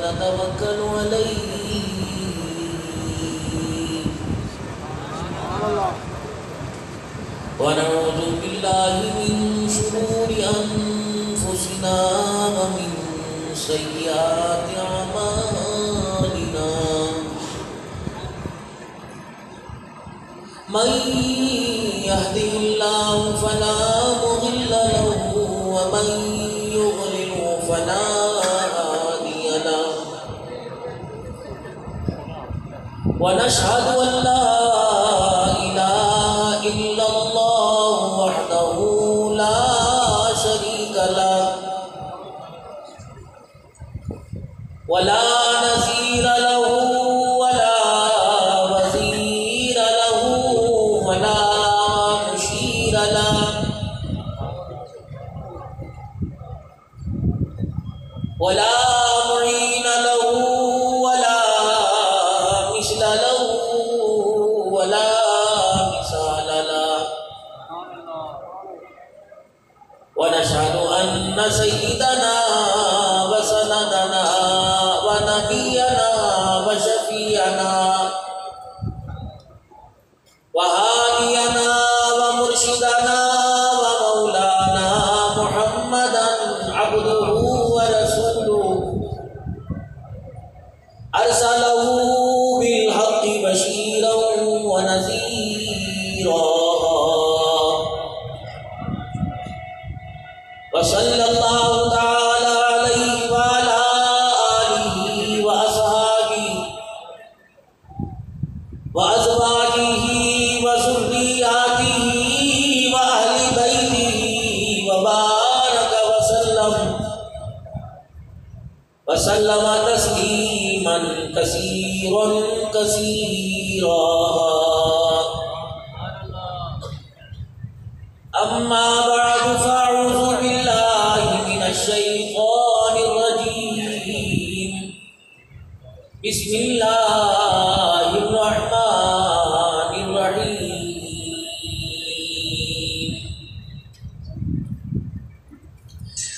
ونتوكل عليه ونعوذ بالله من شرور أنفسنا ومن سيئات أعمالنا من يهده الله فلا مضل له ومن يضلل فلا هادي له ونشهد أن لا إله إلا الله وحده لا شريك له ولا نظير له ولا وزير له ولا مشير له ولا معين له ولا مثل له ولا مثال له ونشهد أن سيدنا وسندنا ونبينا وشفيعنا وهادينا ومرشدنا ومولانا محمدا عبده ورسوله أرسله بالحق بشيرا ونذيرا وصلى الله تعالى عليه وعلى آله وأصحابه وأزواجه وذرياته وأهل بيته وبارك وسلم تسليما كثيرا كثيرا. أما بعد فأعوذ بالله من الشيطان الرجيم. بسم الله الرحمن الرحيم.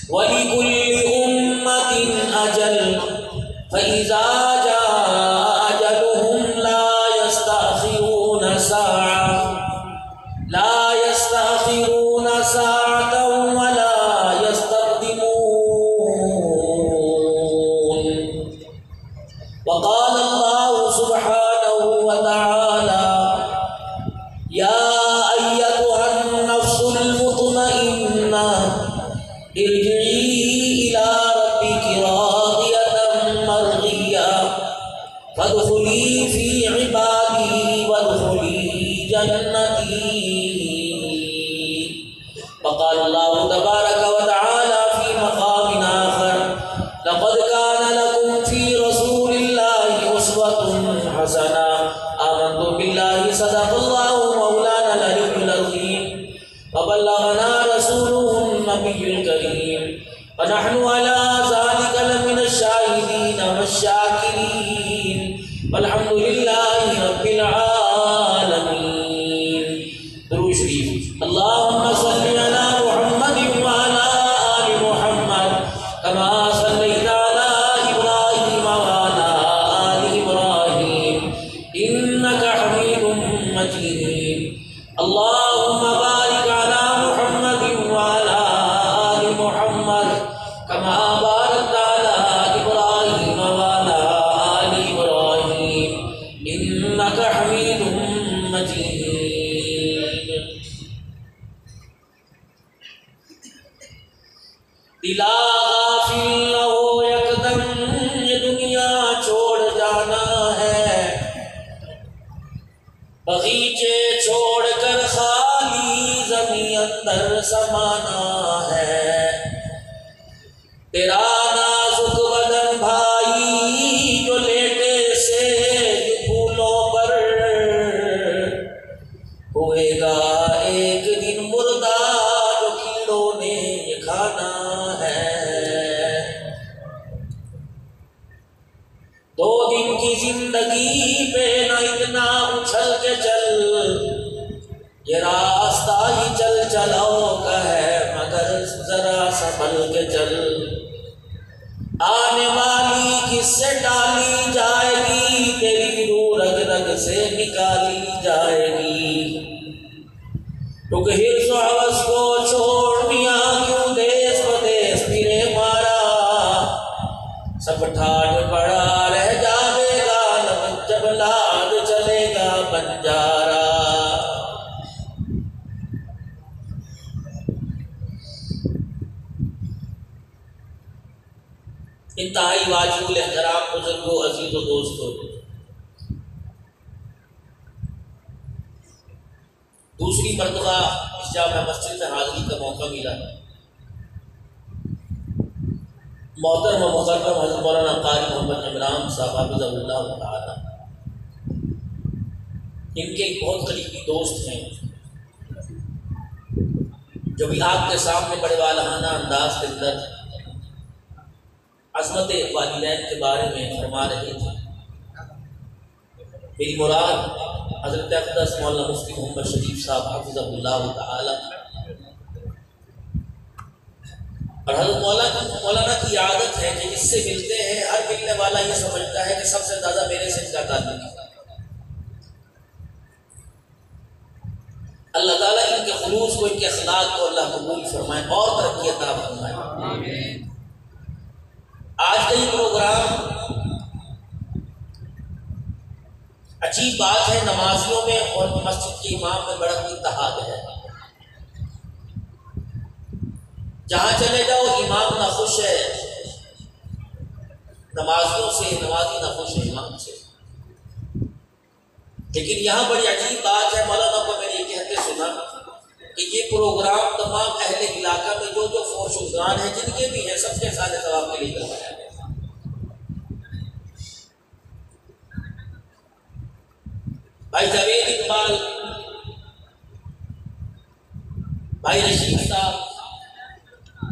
ولكل أمة أجل فإذا جاء أجلهم لا يستأخرون ساعة ولا يستقدمون. وقال الله سبحانه وتعالى: يا أيتها النفس المطمئنة ارجعي إلى ربك راضية مرضية فادخلي في عبادي وادخلي جنتي. وقال الله تبارك وتعالى في مقام آخر: لقد كان لكم في رسول الله أسوة حسنة. آمنت بالله صدق الله مولانا العلي العظيم وبلغنا رسوله النبي الكريم ونحن على ذلك لمن الشاهدين والشاكرين والحمد لله رب العالمين. درود شریف. اللهم صل على محمد وعلى آل محمد كما صليت على إبراهيم وعلى آل إبراهيم إنك حميد مجيد. اللهم بارك على محمد وعلى آل محمد كما باركت على إبراهيم وعلى آل إبراهيم إنك حميد مجيد. دلا غافل نہ ہو یکدم یہ دنیا چھوڑ جانا ہے، بغیچے چھوڑ کر خالی زمین اندر سمانا ہے. تیرا نازک بدن بھائی جو لیٹے سے پھولوں پر ہوئے گا ایک دن مردہ جو کیڑوں نے کھانا ہے. 2 دن کی زندگی پہ نہ اتنا اچھل کے چل، یہ راستہ ہی چلاؤ کا ہے مگر ذرا سنبھل کے چل. آنے والی کس سے ڈالی جائے گی، تیری روح رگ رگ سے نکالی جائے گی۔ تو کہ حرص و ہوس کو چھوڑ میاں کیوں دیس پردیس پھرے مارا، سب ٹھاٹ پڑا رہ جاوے گا، جب لاد چلے گا بنجارا۔ انتہائی واجب الاحترام بزرگوں، عزیز و دوستوں، دوسری مرتبہ اس جامع مسجد میں حاضری کا موقع ملا۔ محترم و مکرم حضرت مولانا قاری محمد عمران صاحب حفظہ اللہ تعالی، ان کے ایک بہت قریبی دوست ہیں جو بھی آپ کے سامنے بڑے والہانہ انداز کے اندر عظمت والدین کے بارے میں فرما رہے تھے۔ میری مراد حضرت اقدس مولانا مفتی محمد شریف صاحب حفظہ اللہ تعالی اور حضرت مولانا کی عادت ہے کہ اس سے ملتے ہیں، ہر ملنے والا یہ سمجھتا ہے کہ سب سے زیادہ میرے سے ان کا تعلق ہے۔ اللہ تعالیٰ ان کے خلوص کو، ان کے اخلاق کو اللہ قبول فرمائے اور ترقی عطا فرمائے۔ آمین۔ آج کا یہ پروگرام عجیب بات ہے، نمازیوں میں اور مسجد کے امام میں بڑا اتحاد ہے۔ جہاں چلے جاؤ امام نہ خوش ہے نمازیوں سے، نمازی نہ خوش ہے امام سے۔ لیکن یہاں بڑی عجیب بات ہے، مولانا کو میں نے یہ کہتے سنا کہ یہ پروگرام تمام اہل علاقہ میں جو فور شکران ہیں، جن کے بھی ہیں، سب کے سارے ثواب کے لیے کروایا گیا۔ بھائی جاوید اقبال، بھائی رشید صاحب،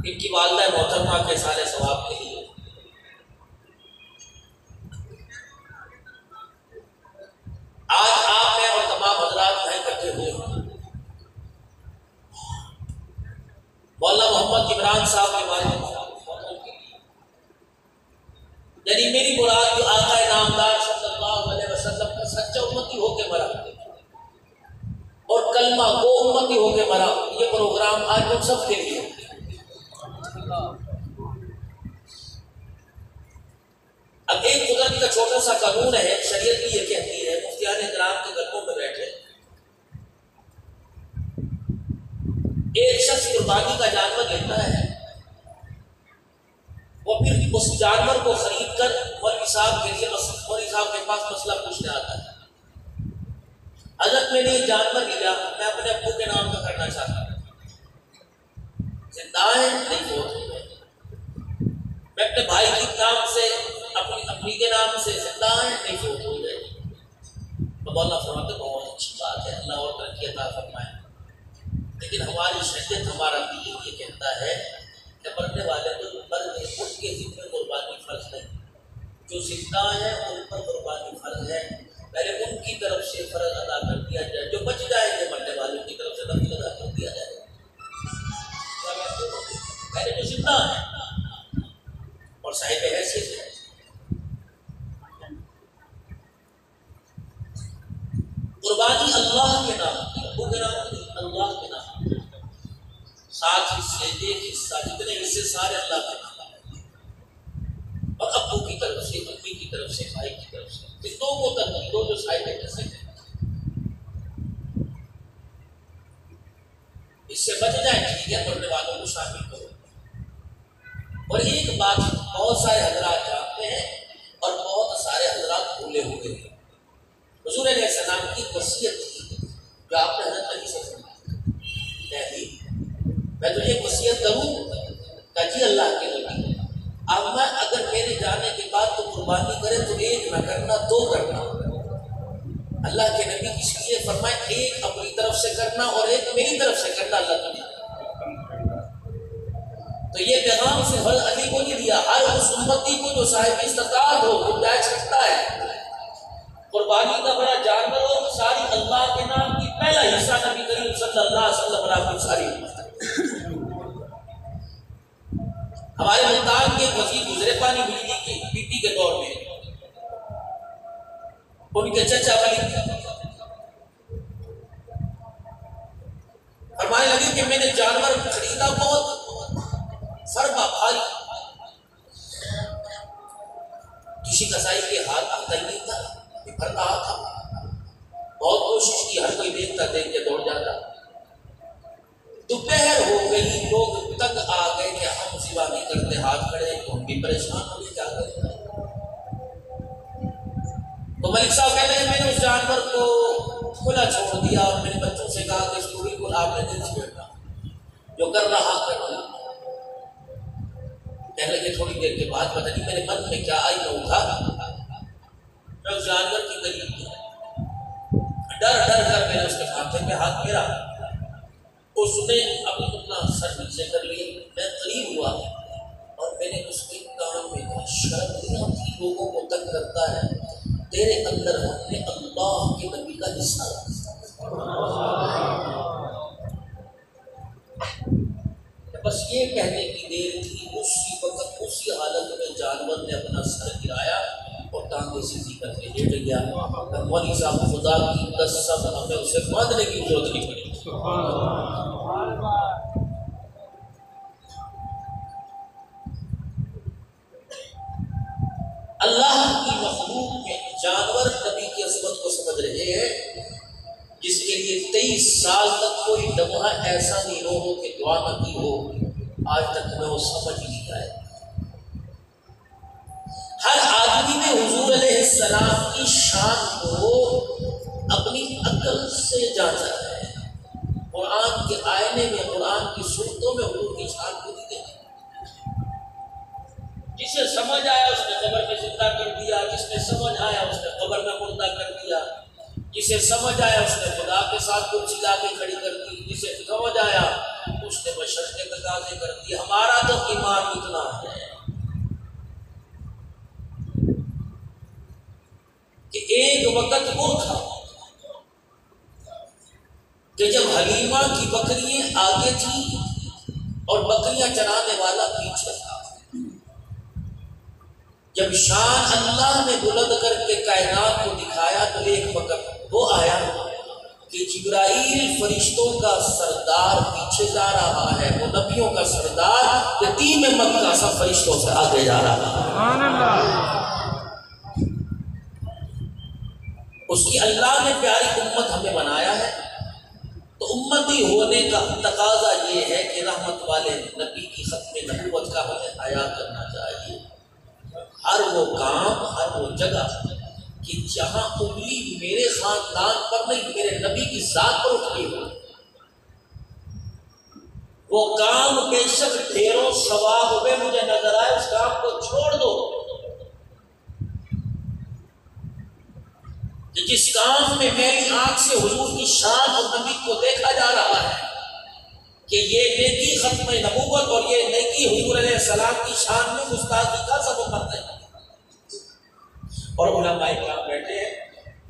ان کی والدہ محترمہ کے سارے ثواب کے لیے۔ آج آپ میں اور تمام حضرات میں اکٹھے ہوئے ہیں۔ مولانا محمد عمران صاحب کے بارے میں یعنی میری مراد جو آقا نامدار صلی اللہ علیہ وسلم کا سچا امتی ہو کے مرا اور کلمہ کو امتی ہو کے مرا، یہ پروگرام آج ہم سب کے لیے۔ اب ایک قدرت کا چھوٹا سا قانون ہے، شریعت بھی یہ کہتی ہے، مفتیان اکرام کے گھروں میں بیٹھے ایک شخص قربانی کا جانور لیتا ہے، وہ پھر اس جانور کو خرید کر مولوی صاحب کے لیے، مولوی صاحب کے پاس مسئلہ پوچھنے آتا ہے۔ حضرت میں نے یہ جانور لیا، میں اپنے ابو کے نام کا کرنا چاہتا ہوں، زندہ ہے نہیں فوت ہو گئے، میں اپنے بھائی کے نام سے، اپنی اپنی کے نام سے، زندہ ہے نہیں فوت ہو گئے۔ تو اللہ فرماتے بہت اچھی بات ہے، اللہ اور ترقی عطا فرمائے، لیکن ہماری شریعت، ہمارا دین یہ کہتا ہے کہ مرنے والے تو مرنے، ان کے ذمہ قربانی فرض ہے، جو زندہ ہیں ان پر قربانی فرض ہے، پہلے ان کی طرف سے فرض ادا کر دیا جائے، جو بچ جائے گے مرنے والوں کی طرف سے نفل ادا کر دیا جائے، پہلے جو زندہ ہیں اور صاحب حیثیت ہے۔ قربانی اللہ کے نام کی، ابو کے نام کی، اللہ کے نام کی، 7 حصے، ایک حصہ، جتنے حصے سارے اللہ کے نام، اور ابو کی طرف سے، امی کی طرف سے، بھائی کی طرف سے، دو کو ترجیح دو جو صاحب حیثیت ہے، اس سے بچ جائے ٹھیک ہے، مرنے والوں کو شامل کرو۔ اور ایک بات بہت سارے حضرات جانتے ہیں اور بہت سارے حضرات بھولے ہوئے ہیں، حضور علیہ السلام کی وصیت تھی جو آپ نے حضرت علی سے سنی، میں تجھے وصیت کروں کہ جی اللہ کے نبی، اب میں اگر میرے جانے کے بعد تو قربانی کرے تو ایک نہ کرنا، 2 کرنا۔ اللہ کے نبی اس لیے فرمائے ایک اپنی طرف سے کرنا اور ایک میری طرف سے کرنا، اللہ کے نبی۔ تو یہ پیغام صرف حضرت علی کو نہیں دیا، ہر اس امتی کو جو صاحب استطاعت ہو، گنجائش رکھتا ہے، قربانی کا بڑا جانور ہو، ساری اللہ کے نام کی پہلا حصہ نبی کریم صلی اللہ علیہ وسلم کی ساری ہمارے ملتان کے وزیر گزرے پانی بجلی کی پی پی کے دور میں، ان کے چچا ولی فرمانے لگے کہ میں نے جانور خریدا بہت فرما بھاری، کسی کسائی کے ہاتھ آتا ہی نہیں تھا، بھر رہا تھا، بہت کوشش کی، ہر کوئی دیکھتا دیکھ کے دوڑ جاتا۔ دوپہر ہو گئی، لوگ تک آ گئے کہ ہم سوا نہیں کرتے، ہاتھ کھڑے، ہم بھی پریشان ہو گئے، کیا کریں؟ تو ملک صاحب کہتے ہیں میں نے اس جانور کو کھلا چھوڑ دیا اور میرے بچوں سے کہا کہ اس کو بالکل آپ نے دل سے بیٹھنا، جو کر رہا کرنا۔ کہنے لگے تھوڑی دیر کے بعد پتہ نہیں میرے من میں کیا آئی، میں اٹھا، میں اس جانور کی قریب گیا، ڈر ڈر کر میں نے اس کے ماتھے پہ ہاتھ پھیرا، اس نے اپنا سر نیچے کر لیا، میں قریب ہوا اور میں نے اس کے کان میں کہا شرم نہیں آتی لوگوں کو تنگ کرتا ہے، تیرے اندر ہم نے اللہ کے نبی کا حصہ رکھا، بس یہ کہنے کی دیر تھی، اسی وقت اسی حالت میں جانور نے اپنا سر گرایا اور ٹانگیں سیدھی کر کے لیٹ گیا۔ مولوی صاحب خدا کی قسم ہمیں اسے باندھنے کی ضرورت نہیں پڑی۔ اللہ کی مخلوق میں جانور نبی کی عظمت کو سمجھ رہے ہیں، جس کے لیے 23 سال تک کوئی لمحہ ایسا نہیں ہو کہ دعا نہ کی ہو، آج تک ہمیں وہ سمجھ نہیں آئے۔ ہر آدمی میں حضور علیہ السلام کی شان کو اپنی عقل سے جانتا ہے، قرآن کے آئینے میں، قرآن کی صورتوں میں حضور کی شان کو نہیں دیکھا۔ جسے سمجھ آیا اس نے قبر میں زندہ کر دیا، جس نے سمجھ آیا اس نے قبر میں مردہ کر دیا، جسے سمجھ آیا اس نے خدا کے ساتھ کرسی لا کے کھڑی کر دی، جسے سمجھ آیا اس نے بشر کے تقاضے کر دی۔ ہمارا تو ایمان اتنا ہے کہ ایک وقت وہ تھا کہ جب حلیمہ کی بکریاں آگے تھیں اور بکریاں چرانے والا پیچھے تھا، جب شان اللہ نے بلند کر کے کائنات کو دکھایا تو ایک وقت وہ آیا کہ جبرائیل فرشتوں کا سردار پیچھے جا رہا ہے، وہ نبیوں کا سردار یتیم مکہ سب فرشتوں سے آگے جا رہا ہے۔ سبحان اللہ۔ اس کی اللہ نے پیاری امت ہمیں بنایا ہے، تو امتی ہونے کا تقاضا یہ ہے کہ رحمت والے نبی کی ختم نبوت کا ہمیں حیا کرنا چاہیے۔ ہر وہ کام، ہر وہ جگہ کہ جہاں انگلی میرے خاندان پر نہیں میرے نبی کی ذات پر اٹھتی ہو، وہ کام بے شک ڈھیروں ثواب میں مجھے نظر آئے، اس کام کو چھوڑ دو۔ کہ جس کام میں میری آنکھ سے حضور کی شان اور نبی کو دیکھا جا رہا ہے کہ یہ نیکی ختم نبوت اور یہ نیکی حضور علیہ السلام کی شان میں گستاخی کا سبب بنتا ہے، اور علماء کرام بیٹھے ہیں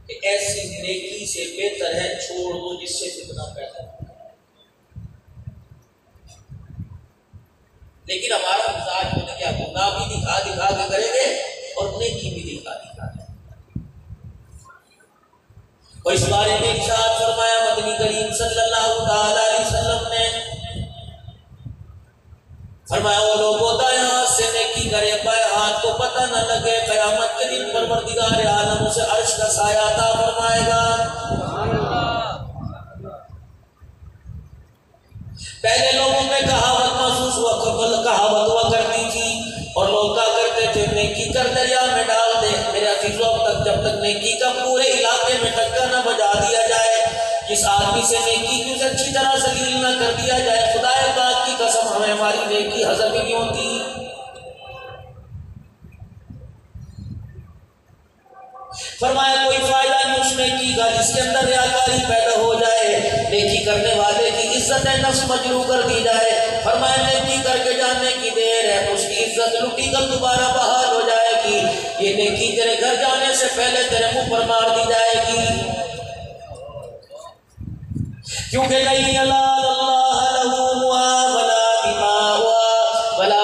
کہ ایسی نیکی سے بہتر ہے چھوڑ دو جس سے فتنہ پیدا ہو۔ لیکن ہمارا مزاج ہو گیا گناہ بھی دکھا دکھا کے کریں گے اور نیکی بھی دکھا دکھا کے۔ اور اس بارے میں ارشاد فرمایا مدنی کریم صلی اللہ تعالی علیہ وسلم نے، فرمایا وہ لوگوں دائیں ہاتھ سے نیکی کرے بائیں ہاتھ کو پتہ نہ لگے، قیامت کے دن پروردگار عالم اسے عرش کا سایہ عطا فرمائے گا۔ پہلے لوگوں میں کہاوت محسوس ہوا کرتی تھی اور لوگ کہا کرتے تھے نیکی کر دریا میں ڈال دے۔ میرے عزیزوں اب تک جب تک نیکی کا پورے علاقے میں ڈکا نہ بجا دیا جائے، جس آدمی سے نیکی کی اسے اچھی طرح سے ذلیل نہ کر دیا جائے، خدا پاک کی قسم ہمیں ہماری نیکی ہضم ہی نہیں ہوتی۔ فرمایا کوئی فائدہ نہیں اس نیکی کا جس کے اندر ریاکاری پیدا ہو جائے، نیکی کرنے والے کی عزت نفس مجروح کر دی جائے۔ فرمایا نیکی کر کے جانے کی دیر ہے، اس کی عزت لٹی کر دوبارہ بحال ہو جائے گی، یہ نیکی تیرے گھر جانے سے پہلے تیرے منہ پر مار دی جائے گی، کیونکہ نہیں اللہ لہو ولا دماء ولا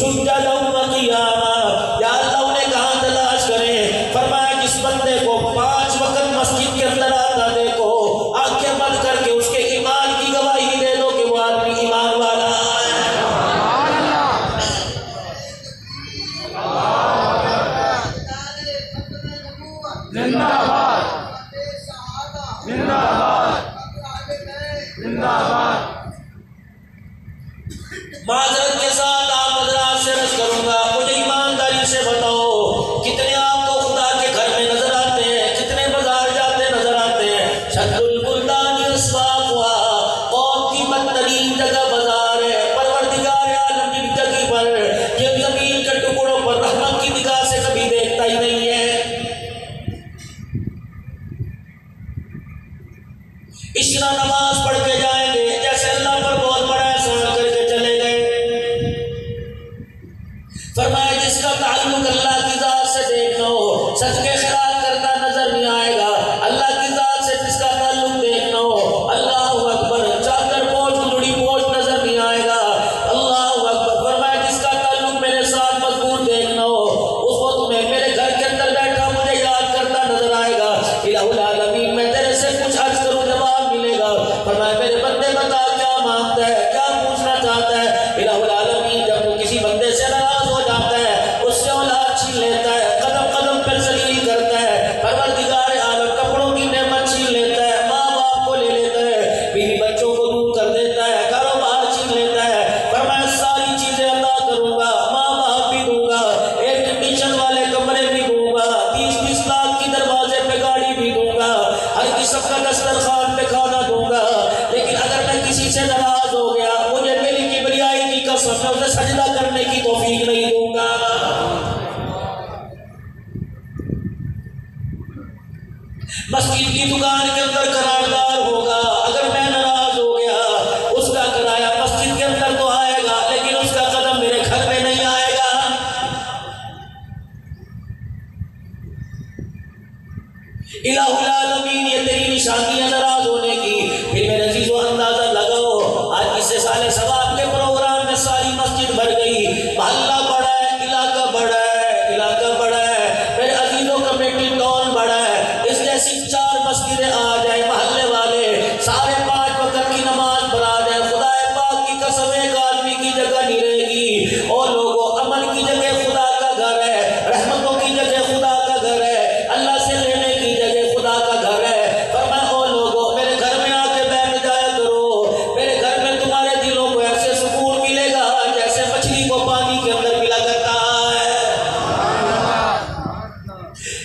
سجدا و قیاما، یا اللہ انہیں کہاں تلاش کریں؟ فرمایا جس بندے کو 5 وقت مسجد کے اندر آتا دیکھو، آنکھیں بند کر کے اس کے ایمان کی گواہی دے دو کہ وہ آدمی ایمان والا ہے۔ زندہ باد، زندہ باد، زندہ باد۔ معذرت کے ساتھ آپ حضرات سے عرض کروں گا، مجھے ایمانداری سے بتاؤ کتنے آپ کو خدا کے گھر میں نظر آتے ہیں، کتنے بازار جاتے نظر آتے ہیں؟ شد البلدان اسواقها، قوم کی بدترین جگہ بازار ہے۔ پروردگار عالم کی جگہ پر یہ زمین کے ٹکڑوں پر رحمت کی نگاہ سے کبھی دیکھتا ہی نہیں ہے۔ اس طرح نماز پڑھ کے جائیں گے جیسے اللہ پر بہت بڑا احسان کر کے چلے گئے۔ فرمایا جس کا تعلق اللہ کی ذات سے دیکھنا ہو، صدقے خیرات کرتا نظر نہیں آئے گا۔ اللہ کی ذات سے جس کا تعلق دیکھنا ہو، اللہ اکبر، چادر پوچھ لڑی پوچھ نظر نہیں آئے گا۔ اللہ اکبر، فرمایا جس کا تعلق میرے ساتھ مضبوط دیکھنا ہو، اس وقت میں میرے گھر کے اندر بیٹھا مجھے یاد کرتا نظر آئے گا۔ الہ العالمین، میں تیرے سے کچھ عرض کروں جواب ملے گا۔ فرمایا میرے بندے بتا کیا مانگتا ہے، کیا پوچھنا چاہتا ہے؟ الہ العالمین جب وہ کسی بندے سے ناراض ہو جاتا ہے، اس سے اولاد چھین لیتا ہے، قدم قدم پر ذلیل کرتا ہے، پروردگار عالم کپڑوں کی نعمت چھین لیتا ہے، ماں باپ کو لے لیتا ہے، بیوی بچوں کو دور کر دیتا ہے، کاروبار چھین لیتا ہے۔ فرمایا ساری چیزیں عطا کروں گا، ماں باپ بھی دوں گا، ایئر کنڈیشن والے کمرے بھی دوں گا، 30-30 لاکھ کی دروازے پہ گاڑی بھی دوں گا، ہر قسم کا دسترخوان پہ کھانا دوں گا۔ لیکن اگر میں کسی سے ناراض ہو گیا، مجھے میری کبریائی کی قسم ہے اسے سجدہ کرنے کی توفیق نہیں دوں گا۔ مسجد کی دکان کے اندر قرارداد ہوگا، اگر میں ناراض ہو گیا اس کا کرایہ مسجد کے اندر تو آئے گا لیکن اس کا قدم میرے گھر میں نہیں آئے گا۔ الہ العالمین، یہ تیری نشانی ہے ناراض ہونے کی۔ پھر میرے عزیزو اندازہ لگاؤ، آج اس سے سال ثواب کے پروگرام میں ساری مسجد بھر گئی، محلہ بڑا ہے، علاقہ بڑا ہے، علاقہ بڑا ہے، میرے عزیزوں کمیٹی ٹون بڑا ہے۔ اس جیسی 4 مسجدیں آ جائیں، محلے والے سارے 5 وقت کی نماز پڑھا جائیں، خدا پاک کی قسم ایک آدمی کی جگہ نہیں رہے گی۔ اور لوگوں، امن کی جگہ خدا کا گھر ہے، رحمتوں کی جگہ خدا کا گھر ہے، اللہ سے لینے کی جگہ خدا کا گھر ہے۔ فرمایا او لوگوں، میرے گھر میں آ کے بیٹھ جایا کرو، میرے گھر میں تمہارے دلوں کو ایسے سکون ملے گا جیسے مچھلی کو پانی کے اندر ملا کرتا ہے۔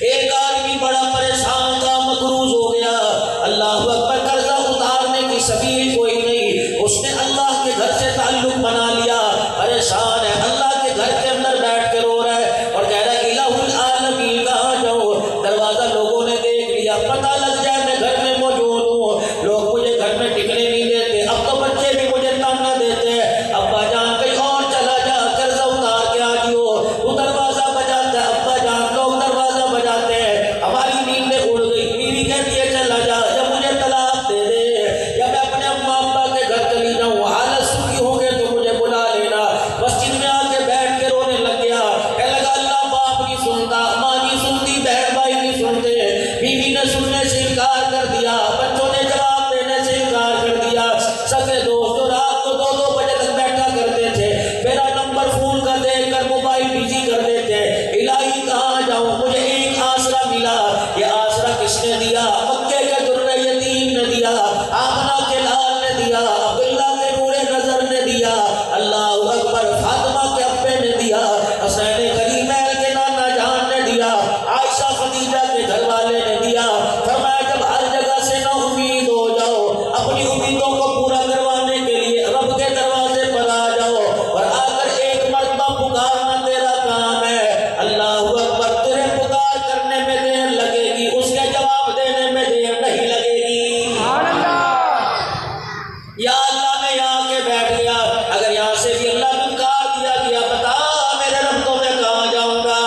ایک آدمی بڑا پریشان تھا، مقروض ہو گیا، اللہ اکبر، قرضہ اتارنے کی سبیل کوئی نہیں، اس نے اللہ کے گھر سے تعلق بنا لیا، پریشان ہے، اللہ کے گھر کے اندر بیٹھ کے رو رہا ہے اور کہہ رہا ہے الہ العالمین کہاں جاؤں؟ دروازہ لوگوں نے دیکھ لیا، پتہ لگ جائے میں گھر میں موجود ہوں، لوگ مجھے گھر میں ٹکنے نہیں دیتے، اب تو بچے بھی مجھے تانا دیتے ہیں، ابا جان کہیں اور چلا جا، قرضہ اتار کے آ جیو۔ وہ دروازہ بجاتا ہے، ابا جان لوگ دروازہ بجاتے ہیں، ہماری نیندیں اڑ گئی، بیوی کہتی ہے چلا جا، یا مجھے طلاق دے دے، یا میں اپنے اماں ابا کے گھر چلی جاؤں، حالت سکی ہوں گے تو مجھے بلا لینا۔ مسجد میں آ کے بیٹھ کے رونے لگ گیا، کہنے لگا اللہ باپ نہیں سنتا، ماں نہیں سنتی، بہن بھائی نہیں سنتے، بیوی نے سننے سے انکار کر دیا، بچوں نے جواب دینے سے انکار کر دیا، سگے دوست جو رات کو 2-2 بجے تک بیٹھا کرتے تھے، میرا نمبر فون کا دیکھ کر موبائل بزی کر دیتے، الہی کہاں جاؤں؟ مجھے ایک آسرا ملا، یہ آسرا کس نے دیا؟ مکے کے در یتیم نے دیا، آمنہ کے لال نے دیا، عبداللہ کے نور نظر نے دیا، اللہ اکبر، فاطمہ کے ابے نے دیا، حسین کریمیل کے نانا جان نے دیا، عائشہ خدیجہ کے گھر والے نے دیا۔ فرمایا جب ہر جگہ سے نا امید ہو جاؤ، اپنی امیدوں کو پورا کروانے کے لیے رب کے دروازے پر آ جاؤ اور آ کر ایک مرتبہ پکارنا تیرا کام ہے۔ اللہ اکبر، تیرے پکار کرنے میں دیر لگے گی، اس کے جواب دینے میں دیر نہیں لگے گی۔ یا اللہ میں یہاں کے بیٹھ گیا، اگر یہاں سے بھی اللہ پکار دیا گیا، بتا میرے رب تو میں کہاں جاؤں گا؟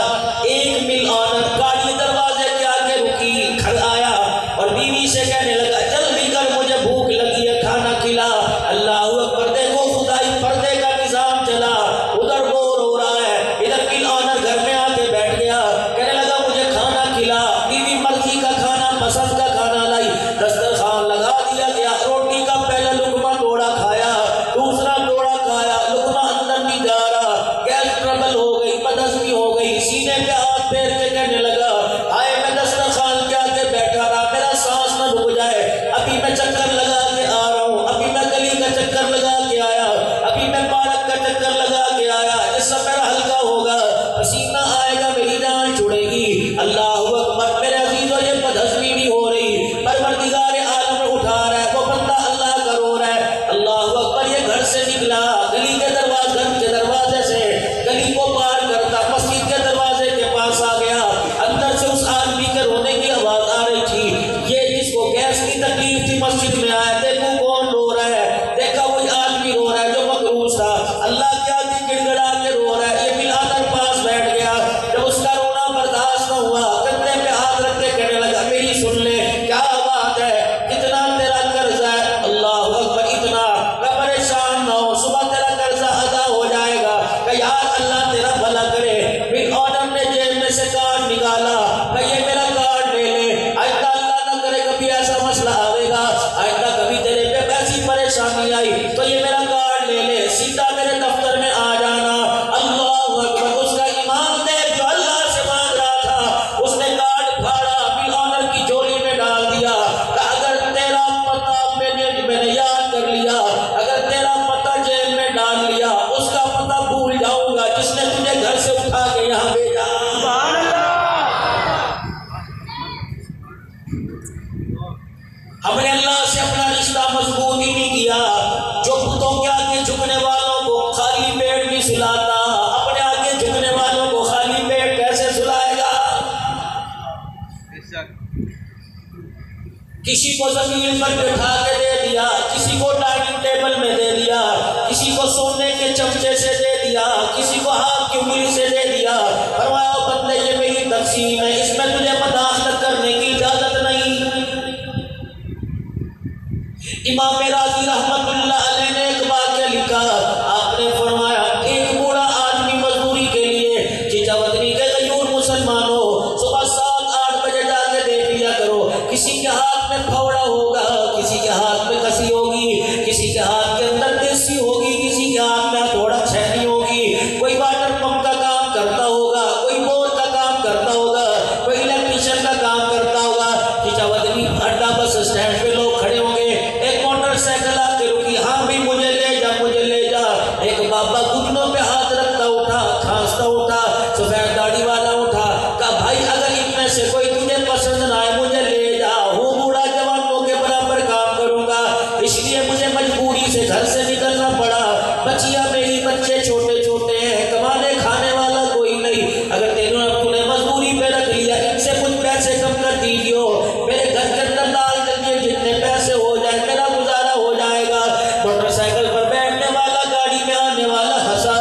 1 میل عورت گاڑی دروازے کے آگے رکی، گھر آیا اور بیوی سے کہنے لگا جلدی کر، مجھے بھوک لگی ہے، کھانا کھلا۔ اللہ اکبر، دیکھو خدائی پردے کا نظام چلا، ادھر وہ رو رہا آدمی رو رہا ہے جو مقروض تھا، اللہ کے آدمی گڑ گڑا کے رو رہا ہے، یہ بلال پاس بیٹھ گیا، جب اس کا رونا برداشت نہ ہوا کندھے پہ ہاتھ رکھ کے کہنے لگا میری سن لے، کیا بات ہے، کتنا تیرا قرض ہے؟ اللہ اکبر، اتنا کہ پریشان نہ ہو، صبح تیرا قرضہ ادا ہو جائے گا، کہ یار اللہ تیرا بھلا کرے۔ پھر آنر نے جیب میں سے کارڈ نکالا کہ یہ میرا کارڈ لے لے، آئندہ اللہ نہ کرے کبھی ایسا مسئلہ آئے گا، آئندہ کبھی تیرے پہ ایسی پریشانی آئی تو یہ میرا کارڈ لے لے، سیدھا میرے دفتر میں آ جانا۔ اللہ اکبر، اس کا ایمان دیکھ جو اللہ سے مانگ رہا تھا، اس نے کارڈ پھاڑا، بل آنر کی جولی میں ڈال دیا کہ اگر تیرا پتہ میں نے یاد کر لیا، اگر تیرا پتہ جیل میں ڈال لیا، اس کا پتہ بھول جاؤں گا جس نے تجھے گھر سے اٹھا کے یہاں بھیجا۔ ہم نے اللہ سے اپنا رشتہ مضبوط ہی نہیں کیا، جو بتوں کے آگے جھکنے والوں کو خالی پیٹ نہیں سلاتا، اپنے آگے جھکنے والوں کو خالی پیٹ کیسے سلائے گا؟ کسی کو زمین پر بٹھا کے دے دیا، کسی کو ڈائننگ ٹیبل میں دے دیا، کسی کو سونے کے چمچے سے دے دیا، کسی کو ہاتھ کی انگلی سے دے دیا، فرمایا بندے یہ میری تقسیم ہے، اس میں تجھے مداخلت کرنے کی اجازت نہیں۔ امام راضی رحمت اللہ علیہ نے ایک واقعہ لکھا، آپ نے فرمایا ایک بوڑھا آدمی مزدوری کے لیے چچا وطنی کے غیور مسلمانوں صبح 7-8 بجے جا کے دیکھ لیا کرو، کسی کے ہاتھ میں پھوڑا ہوگا، کسی کے ہاتھ میں کسی ہوگی، کسی کے ہاتھ کے اندر دیسی ہوگی، کسی کے ہاتھ میں تھوڑا چھینی ہوگی، کوئی واٹر پمپ کا کام کرتا ہوگا، کوئی بور کا کام کرتا ہوگا، کوئی الیکٹریشین کا کام کرتا ہوگا۔ چچا وطنی اڈا بس اسٹینڈ پہ لوگ کھڑے ہوں گے، ایک موٹر سائیکل آ کے رکی، ہاں بھی مجھے لے جا مجھے لے جا، ایک بابا گھٹنوں پہ ہاتھ رکھتا اٹھا، کھانستا اٹھا، سفید داڑھی والا اٹھا، کہا بھائی اگر ان میں سے کوئی تجھے پسند نہ آئے مجھے لے جا، ہوں بوڑھا جوانوں کے برابر کام کروں گا، اس لیے مجھے مجبوری سے گھر سے نکلنا پڑا، بچیاں میری بچے چھوٹے چھوٹے ہیں، کمانے کھانے والا کوئی نہیں، اگر تو نے مجبوری پہ رکھ لیا ان سے کچھ پیسے کم کر دیجیے، میرے گھر کے اندر ڈال دیجیے، جتنے پیسے ہو جائے میرا گزارا ہو جائے گا۔ موٹر سائیکل پر بیٹھنے والا گاڑی میں آنے والا ہنسا،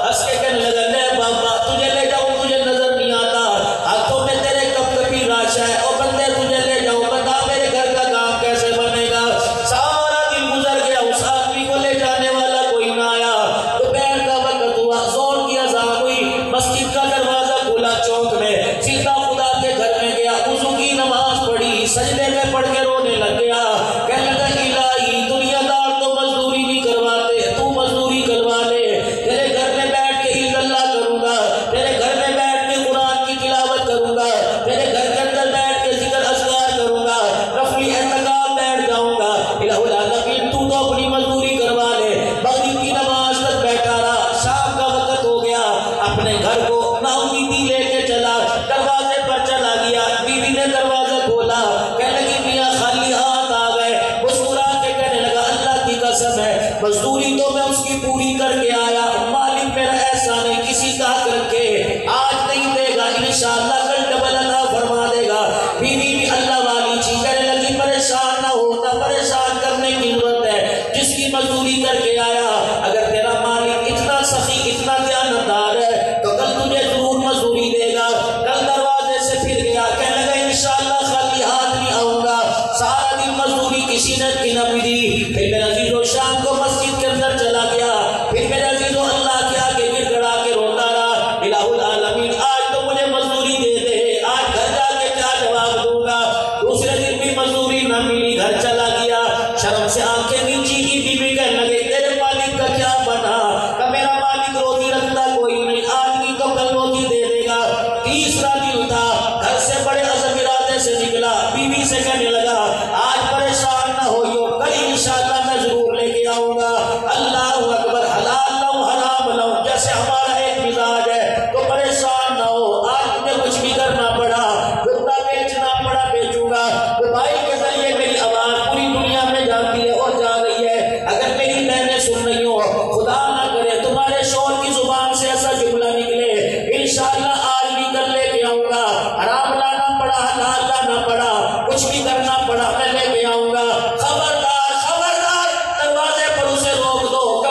ہنس کے کہنے لگا لے بابا تجھے لے جاؤں تجھے نظر نہیں آتا، ہاتھوں میں تیرے کب کبھی راشا ہے، اور بندے تجھے لے جاؤں بتا میرے گھر کا کام کیسے بنے گا۔ سارا دن گزر گیا، اس آدمی کو لے جانے والا کوئی نہ آیا، دوپہر کا وقت ہوا، زور کی اذان ہوئی، مسجد کا دروازہ کھلا چوک میں، سیدھا خدا کے گھر میں گیا، وضو کی نماز پڑھی، سجدے میں پڑھ کے رونے لگ گیا، کہنے لگا الہی دنیا دار تو مزدوری نہیں کرواتے، تو مزدوری کروا لے، تیرے گھر میں بیٹھ کے عید اللہ کروں گا، تیرے گھر میں بیٹھ کے قرآن کی تلاوت کروں گا، تیرے گھر کے اندر بیٹھ کے ذکر اذکار کروں گا، نفلی اعتکاف بیٹھ جاؤں گا، الہ العالمین تو اپنی مزدوری کروا لے۔ مغرب کی نماز تک بیٹھا رہا، شام کا وقت ہو گیا، اپنے گھر کو نا امیدی لے کے چلا، دروازے پر چلا گیا، بیوی نے دروازہ کھولا، کہنے لگی میاں خالی ہاتھ آ گئے، مسکرا کے کہنے لگا اللہ کی قسم ہے مزدوری تو میں اس کی پوری کر کے آیا، مالک میرا ایسا نہیں کسی کا حق رکھے، آج نہیں دے گا انشاءاللہ کل ڈبل عطا فرما دے گا۔ بیوی بھی اللہ والی چیز، کہنے لگی پریشان نہ ہوتا، پریشان کرنے کی ضرورت ہے، جس کی مزدوری کر کے آیا، اگر تیرا مالک اتنا سخی اتنا دیانتدار ہے تو کل تجھے ضرور مزدوری دے گا۔ کل دروازے سے پھر گیا، کہنے لگا انشاءاللہ خالی ہاتھ نہیں آؤں گا، سارا دن مزدوری کسی نے نہ بھی دی، پھر میرا عزیزو شام کو مسجد کے اندر چلا گیا، پھر میرا عزیزو اللہ کے آگے گر گڑا کے روتا رہا، الہ العالمین آج تو مجھے مزدوری دے دے، آج گھر جا کے کیا جواب دوں گا۔ دوسرے دن بھی مزدوری نہ ملی، گھر چلا گیا، شرم سے آنکھیں نیچی کی، بیوی کہنے لگے تیرے مالک کا کیا بنا، کہ میرا مالک روزی رکھتا کوئی نہیں، آدمی کو کل روزی دے دے گا۔ تیسرا دن تھا، گھر سے بڑے عزم ارادے سے نکلا، بیوی سے کہنے لگا آج پریشان نہ ہوئیو، کل انشاءاللہ میں ضرور لے کے آؤں گا۔ اللہ اکبر، حلال لو حرام لو، جیسے ہمارا ایک مزاج ہے تو پریشان نہ ہو، آج مجھے کچھ بھی کرنا پڑا، گردہ بیچنا پڑا بیچوں گا، موبائل کے ذریعے میری آواز پوری دنیا میں جاتی ہے اور جا رہی ہے، اگر میری بہنیں سن رہی ہو، خدا نہ کرے تمہارے شوہر کی زبان سے ایسا جملہ نکلے، انشاءاللہ آج بھی کر لے کے آؤں گا، حرام لانا پڑا حلال لانا پڑا، کچھ بھی کرنا پڑا میں لے کے آؤں گا۔ خبردار خبردار، دروازے پر اسے روک دو،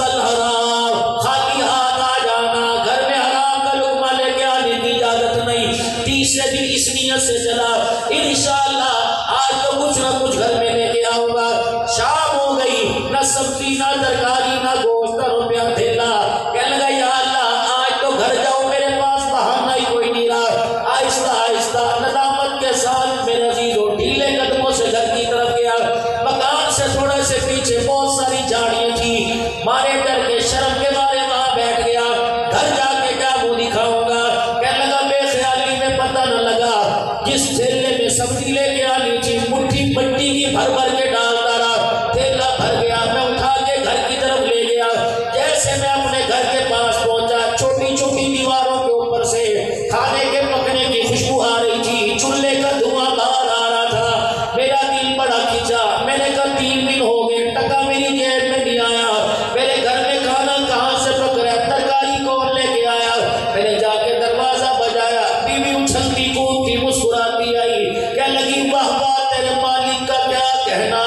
کسب الحرام، خالی ہاتھ آ جانا، گھر میں حرام کا لقمہ لے کے آنے کی اجازت نہیں۔ تیسرے دن اس نیت سے چلا انشاءاللہ آج تو کچھ نہ کچھ گھر میں لے کے آؤں گا۔ شام ہو گئی، نہ سبزی نہ ترکاری نہ گوشت نہ روپیہ تھیلا۔ کہنے لگا یا اللہ آج تو گھر جاؤں، میرے پاس بہانہ ہی کوئی نہیں رہا۔ آہستہ آہستہ ندامت کے ساتھ میرے عزیزوں ڈھیلے قدموں سے گھر کی طرف گیا۔ مکان سے تھوڑے سے پیچھے بہت ساری جھاڑیاں تھیں، مارے ڈر کے شرم کے مارے وہاں بیٹھ گیا۔ گھر جا کے کیا منہ دکھاؤں گا؟ کہنے لگا بے خیالی میں پتہ نہ لگا جس تھیلے میں سبزی لے کے آنی تھی مٹھی مٹی کی بھر بھر کے ڈالتا رہا، تھیلا بھر گیا۔ میں اٹھا کے گھر کی طرف لے گیا۔ جیسے میں اپنے گھر کے پاس پہنچا، چھوٹی چھوٹی دیواروں کے اوپر سے کھانے کے پکنے کی خوشبو آ رہی تھی، چولہے کا دھواں باہر آ رہا تھا۔ میرا دل بڑا کھینچا، میں نے کہا 3 دن ہو گئے ٹکا میری جیب میں نہیں آیا، میرے گھر میں کھانا کہاں سے پک رہا ہے، ترکاری کون لے کے آیا؟ میں نے جا کے دروازہ بجایا، بیوی اچھلتی کودتی مسکراتی آئی، کہنے لگی واہ واہ تیرے مالک کا کیا کہنا،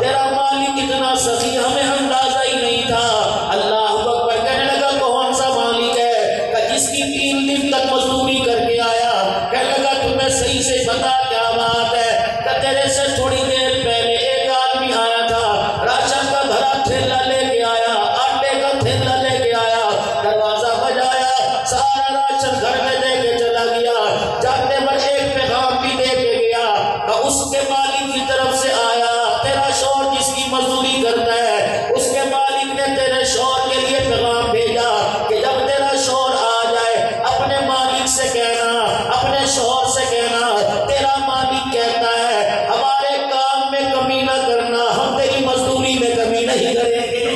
تیرا مالک اتنا سخی ہمیں اندازہ ہی نہیں تھا۔ اللہ اکبر۔ کہنے لگا کون سا مالک ہے؟ کہ جس کی 3 دن تک مزدوری کر کے آیا۔ کہنے لگا تمہیں صحیح سے بتا کیا بات ہے؟ کہ تیرے سے تھوڑی دیر پہلے ایک آدمی آیا تھا، راشن کا بھرا تھیلا لے کے آیا، آٹے کا تھیلا لے کے آیا، دروازہ بجایا، سارا راشن گھر میں دے کے چلا گیا۔ جاتے پر ایک پیغام بھی دے کے گیا کہ اس کے مالک کی طرف سے آیا، تیرا شوہر جس کی مزدوری کرتا ہے اس کے مالک نے تیرے شوہر کے لیے پیغام بھیجا کہ جب تیرا شوہر آ جائے اپنے مالک سے کہنا، اپنے شوہر سے کہنا تیرا مالک کہتا ہے ہمارے کام میں کمی نہ کرنا، ہم تیری مزدوری میں کمی نہیں کریں گے۔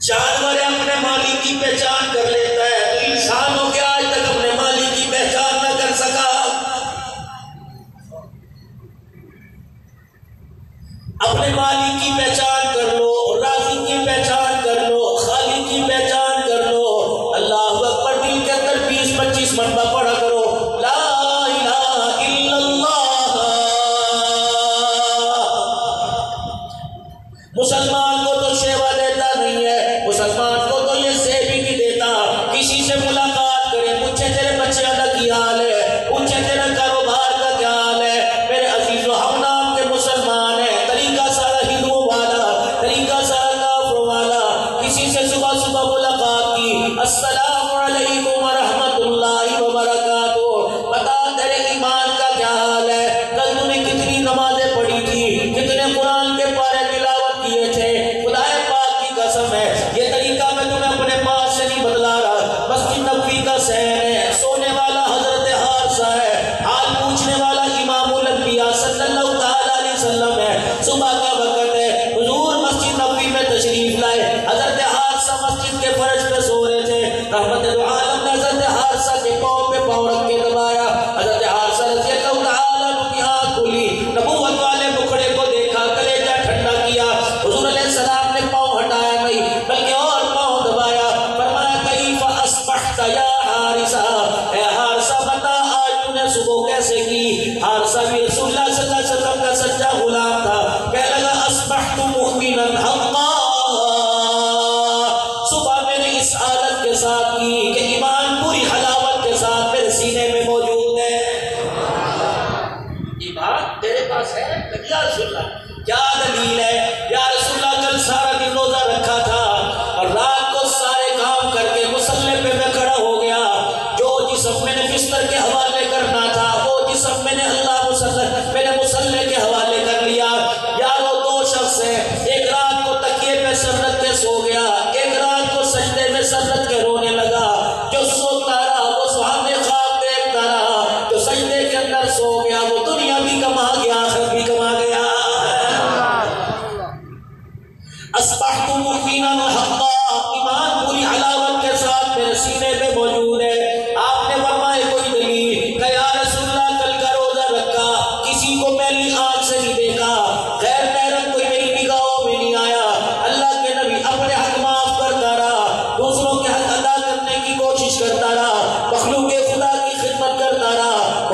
جانور اپنے مالک کی پہچان کر لیتا ہے، تو انسان ہو کے آج تک اپنے مالک کی پہچان نہ کر سکا۔ اپنے مالک کی پہچان کر لو، رازق کی پہچان کر لو، خالق کی پہچان کر لو۔ اللہ اکبر۔ دل کے اندر 20-25 مرتبہ پڑھا کرو لا الہ الا اللہ۔ مسلمان کو تو شیوا دیتا نہیں ہے، مسلمان کو تو یہ سیب ہی نہیں دیتا۔ کسی سے ملاقات کرے، پوچھے تیرے بچے کا کیا حال ہے، پوچھے تیرا کاروبار کا کیا حال ہے۔ میرے عزیزو ہم نام کے مسلمان ہیں، طریقہ سارا ہندوؤں والا، طریقہ سارا کافروں والا۔ کسی سے صبح صبح ملاقات کی، السلام علیکم ورحمۃ اللہ وبرکاتہ، بتا تیرے ایمان کا کیا حال ہے، کل تم نے کتنی نمازیں پڑھی تھی، کتنے قرآن کے پارے تلاوت کیے تھے، خدا پاک کی قسم ہے یہ طریقہ میں تمہیں اپنے پاس سے نہیں بدلا رہا۔ مسجد نبوی کا صحن ہے، سونے والا حضرت حارثہ ہے، حال پوچھنے والا امام الانبیاء صلی اللہ تعالیٰ علیہ وسلم ہے۔ صبح کا وقت ہے، حضور مسجد نبوی میں تشریف لائے، حضرت حارثہ مسجد کے فرش پہ سو رہے تھے۔ رحمت دو عالم نے حضرت حارثہ کے پاؤں پہ پاؤں رکھ کے دبایا، حضرت حارثہ رضی اللہ تعالیٰ عنہ کی آنکھ کھلی، نبوت والے مکھڑے کو دیکھا، کلیجہ ٹھنڈا کیا۔ حضور علیہ السلام نے پاؤں ہٹایا نہیں بلکہ اور پاؤں دبایا، فرمایا کیف اصبحت یا حارثہ، اے حارثہ بتا آج تو نے صبح کیسے کی۔ حارثہ بھی رسول اللہ صلی اللہ علیہ وسلم کا سچا غلام تھا، کہنے لگا اصبحت مؤمنا حقا، صبح میں نے اس حالت کے ساتھ کی کہ ایمان پوری حلاوت کے ساتھ میرے سینے میں موجود ہے۔ ایمان تیرے پاس ہے؟ یا رسول اللہ کیا دلیل ہے؟ یا رسول اللہ کل سارا دن روزہ رکھا تھا اور رات کو سارے کام کر کے مصلی پہ میں کھڑا ہو گیا، جو جسم میں نے بستر کے حوالے کرنا تھا وہ جسم میں نے میں نے مصلی کے حوالے کر لیا۔ یارو 2 شخص ہیں، ایک رات کو تکیے پہ سر رکھ کے سو گیا، ایک رات کو سجدے میں سر رکھ کے رونے لگا۔ جو سوتا رہا وہ سہانے خواب دیکھتا رہا، جو سجدے کے اندر سو گیا وہ دنیا بھی کما گیا آخرت بھی کما گیا۔ اصبحت مؤمنا حقا، ایمان پوری حلاوت کے ساتھ میرے سینے میں موجود ہے۔ آپ نے فرمائے کوئی دلیل؟ کہ یا رسول اللہ کل کا روزہ رکھا، کسی کو میری آنکھ سے نہیں دیکھا، غیر محرم کوئی میری نگاہوں میں نہیں آیا، اللہ کے نبی اپنے حق معاف کرتا رہا، دوسروں کے حق ادا کرنے کی کوشش کرتا رہا، مخلوق خدا کی خدمت کرتا رہا،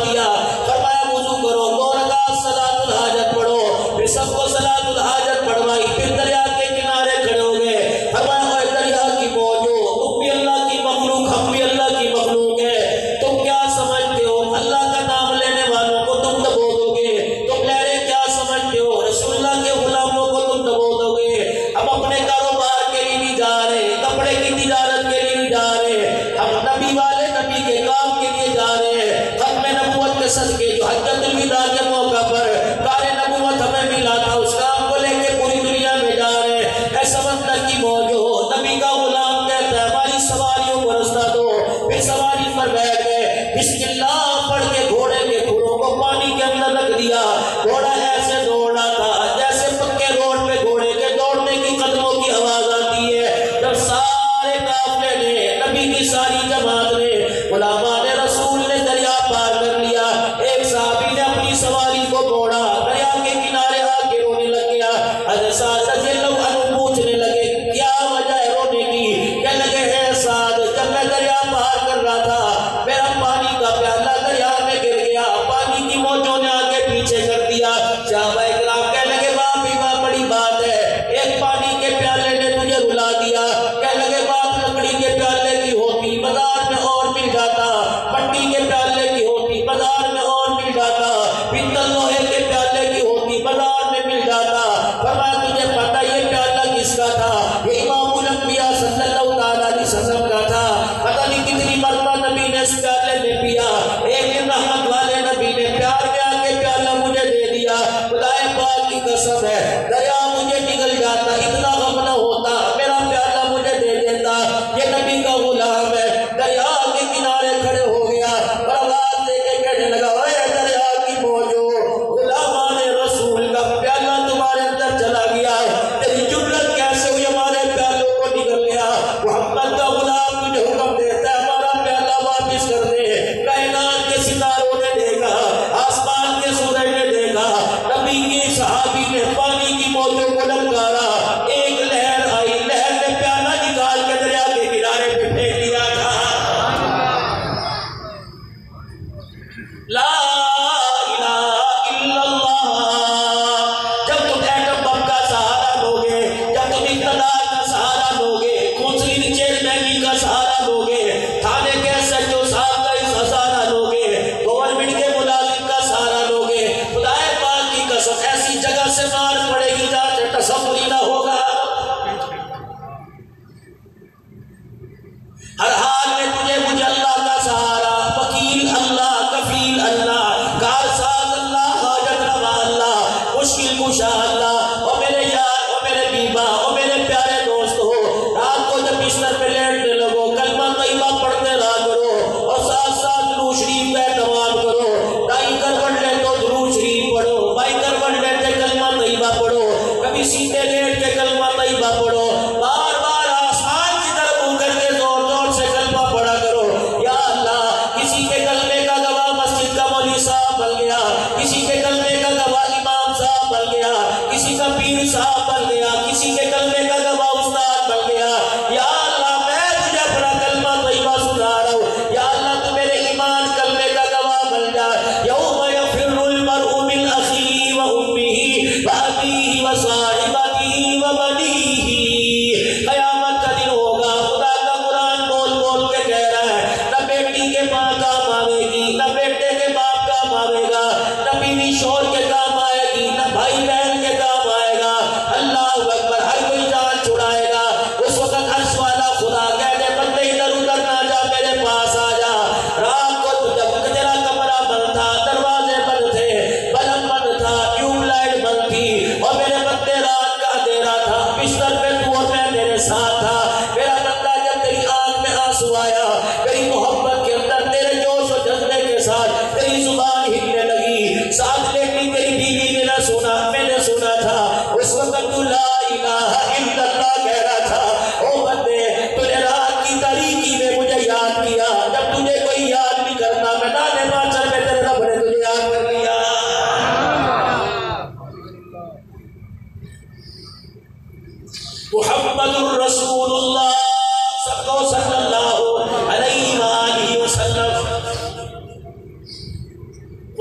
دیا. فرمایا وضو کرو، 2 رکعت صلاۃ الحاجت پڑھو. پھر سب کو صلاۃ الحاجت پڑھوائی. پھر دریا کے کنارے کھڑے ہو گئے. فرمایا اے دریا کی موجو، تم بھی اللہ کی مخلوق، ہم بھی اللہ کی مخلوق ہے. تم کیا سمجھتے ہو اللہ کا نام لینے والوں کو تم دبو دو گے؟ تم لہریں کیا سمجھتے ہو رسول اللہ کے غلاموں کو تم دبو دو گے؟ ہم اپنے کاروبار کے لیے نہیں جا رہے، کپڑے کی تجارت کے لیے نہیں جا رہے، ہم نبی والے نبی کے کام کے لیے جا رہے ہیں. ختم نبوت کے صدقے جو حجۃ الوداع کے موقع پر کار نبوت ہمیں ملا تھا، اس کام کو لے کے پوری دنیا میں جا رہے ہیں. اے سمندر کی موجو، نبی کا غلام کہتا ہے ہماری سواریوں کو رستہ دو. پھر سواری پر بیٹھ گئے، بسم اللہ پڑھ کے گھوڑے کے کھروں کو پانی کے اندر رکھ دیا. گھوڑا ایسے دوڑ رہا تھا جیسے پکے روڈ پہ گھوڑے کے دوڑنے کی قدموں کی آواز آتی ہے. جب سارے قافلے نے، نبی کی ساری جماعت نے، غلامان رسول نے دریا پار کر لیا، ایک صحابی نے اپنی سواری کو موڑا، دریا کے کنارے آ کے رونے لگ گیا. حضرت سعد رضی اللہ عنہ پوچھنے لگے کیا وجہ ہے رونے کی؟ کہنے لگے اے سعد، جب میں دریا پار کر رہا تھا میرا پانی کا پیالہ دریا میں گر گیا، پانی کی موجوں نے آگے پیچھے کر دیا. صحابہ کرام کہنے لگے واہ بھی واہ، بڑی بات ہے، ایک پانی کے پیالے نے تجھے رلا دیا. کہنے لگے بات لکڑی کے پیالے کی ہوتی بازار میں اور مل جاتا، مٹی کے پیالے کی ہوتی بازار میں اور مل جاتا، پیتل لوہے کے پیالے کی ہوتی بازار میں مل جاتا. فرمایا تجھے پتہ یہ پیالہ کس کا تھا؟ یہ امام الانبیاء صلی اللہ تعالیٰ علیہ وسلم کا تھا. پتہ نہیں کتنی مرتبہ نبی نے اس پیالے میں پیا. ایک دن رحمت والے نبی نے پیار میں آ کے پیالہ مجھے دے دیا. خدائے پاک کی قسم ہے دریا مجھے نگل جاتا، اتنا غم نہ ہوتا، میرا پیالہ مجھے دے دیتا. یہ نبی کا غلام ہے، دریا کے کنارے کھڑے ہو گیا اور آواز دے کے کہنے لگا اے دریا کی موجو، غلامان رسول کا پیالہ تمہارے اندر چلا گیا، تیری جرت کیسے ہوئی ہمارے پیالوں کو نگل گیا؟ محمد کا غلام تجھے حکم دیتا ہے ہمارا پیالہ واپس کر دے. کہنا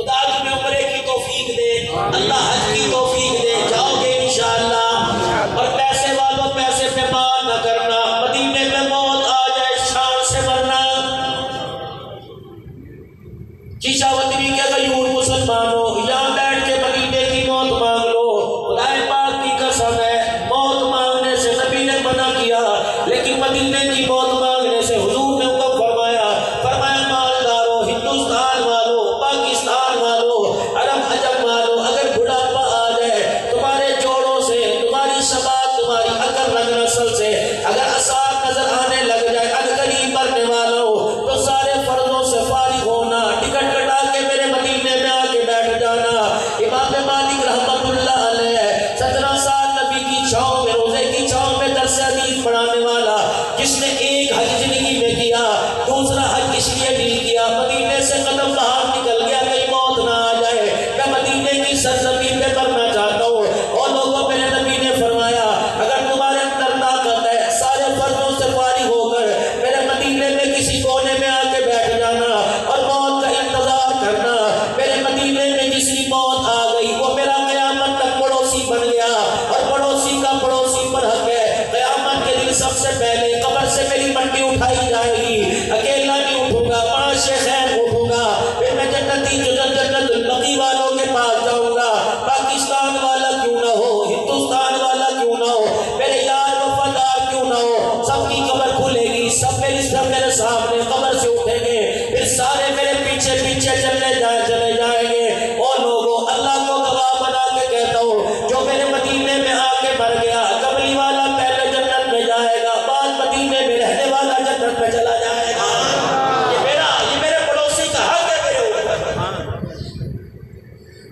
خدا تمہیں عمرے کی توفیق دے، اللہ حج کی توفیق دے، جاؤ گے انشاءاللہ۔ اور پیسے والوں پیسے پہ مان نہ کرنا، مدینے میں موت آ جائے شان سے مرنا۔ چیچا وطنی کے غیور مسلمانوں، یہاں بیٹھ کے مدینے کی موت مانگ لو، خدا پاک کی قسم ہے موت مانگنے سے نبی نے منع کیا، لیکن مدینے کی موت مانگنے سے حضور نے حکم فرمایا مالداروں، ہندوستان والوں، پاکستان والوں، عرب عجم والوں، اگر بڑھاپا آ جائے تمہارے جوڑوں سے، تمہاری شباب، تمہاری عقل رنگ نسل سے اگر آثار نظر آنے لگ جائے، عنقریب مرنے والوں، تو سارے فرضوں سے فارغ ہونا، ٹکٹ کٹا کے میرے مدینے میں آ کے بیٹھ جانا۔ امام مالک رحمت اللہ علیہ 17 سال نبی کی چھاؤں میں، روزے کی چھاؤں میں درس حدیث پڑھانے والا، جس نے ایک حج زندگی میں کیا، دوسرا حج اس لیے نہیں کیا، مدینے سے قدم باہر نکل گیا کہیں موت نہ آ جائے، میں مدینے کی سرزمین پہ مرنا چاہتا ہوں۔ اور لوگوں، میرے نبی نے فرمایا اگر تمہارے اندر طاقت ہے سارے فرضوں سے فارغ ہو کر میرے مدینے میں کسی کونے میں آ کے بیٹھ جانا اور موت کا انتظار کرنا۔ میرے مدینے میں جس کی موت آ گئی وہ میرا قیامت تک پڑوسی بن گیا، اور پڑوسی کا پڑوسی پر حق ہے۔ قیامت کے دن سب سے پہلے قبر سے میری مٹی اٹھائی جائے گی، اکیلا نہیں اٹھوں گا، 5 شیخین اٹھوں گا، پھر میں جنتی جنت البقیع والوں کے پاس جاؤں گا، پاکستان والا کیوں نہ ہو، ہندوستان والا کیوں نہ ہو، میرے یار وفادار کیوں نہ ہو، سب کی قبر کھلے گی، سب میرے سامنے قبر سے اٹھیں گے، پھر سارے میرے پیچھے پیچھے چلے جائیں گے۔ اور لوگوں، اللہ کو گواہ بنا کے کہتا ہوں جو میرے مدینے میں آ کے مر گیا، قبری والا پہلے جنت میں جائے گا، بعد مدینے میں رہنے والا جنت میں چلا جائے گا۔ یہ میرے پڑوسی کا حق ہے میرے اوپر۔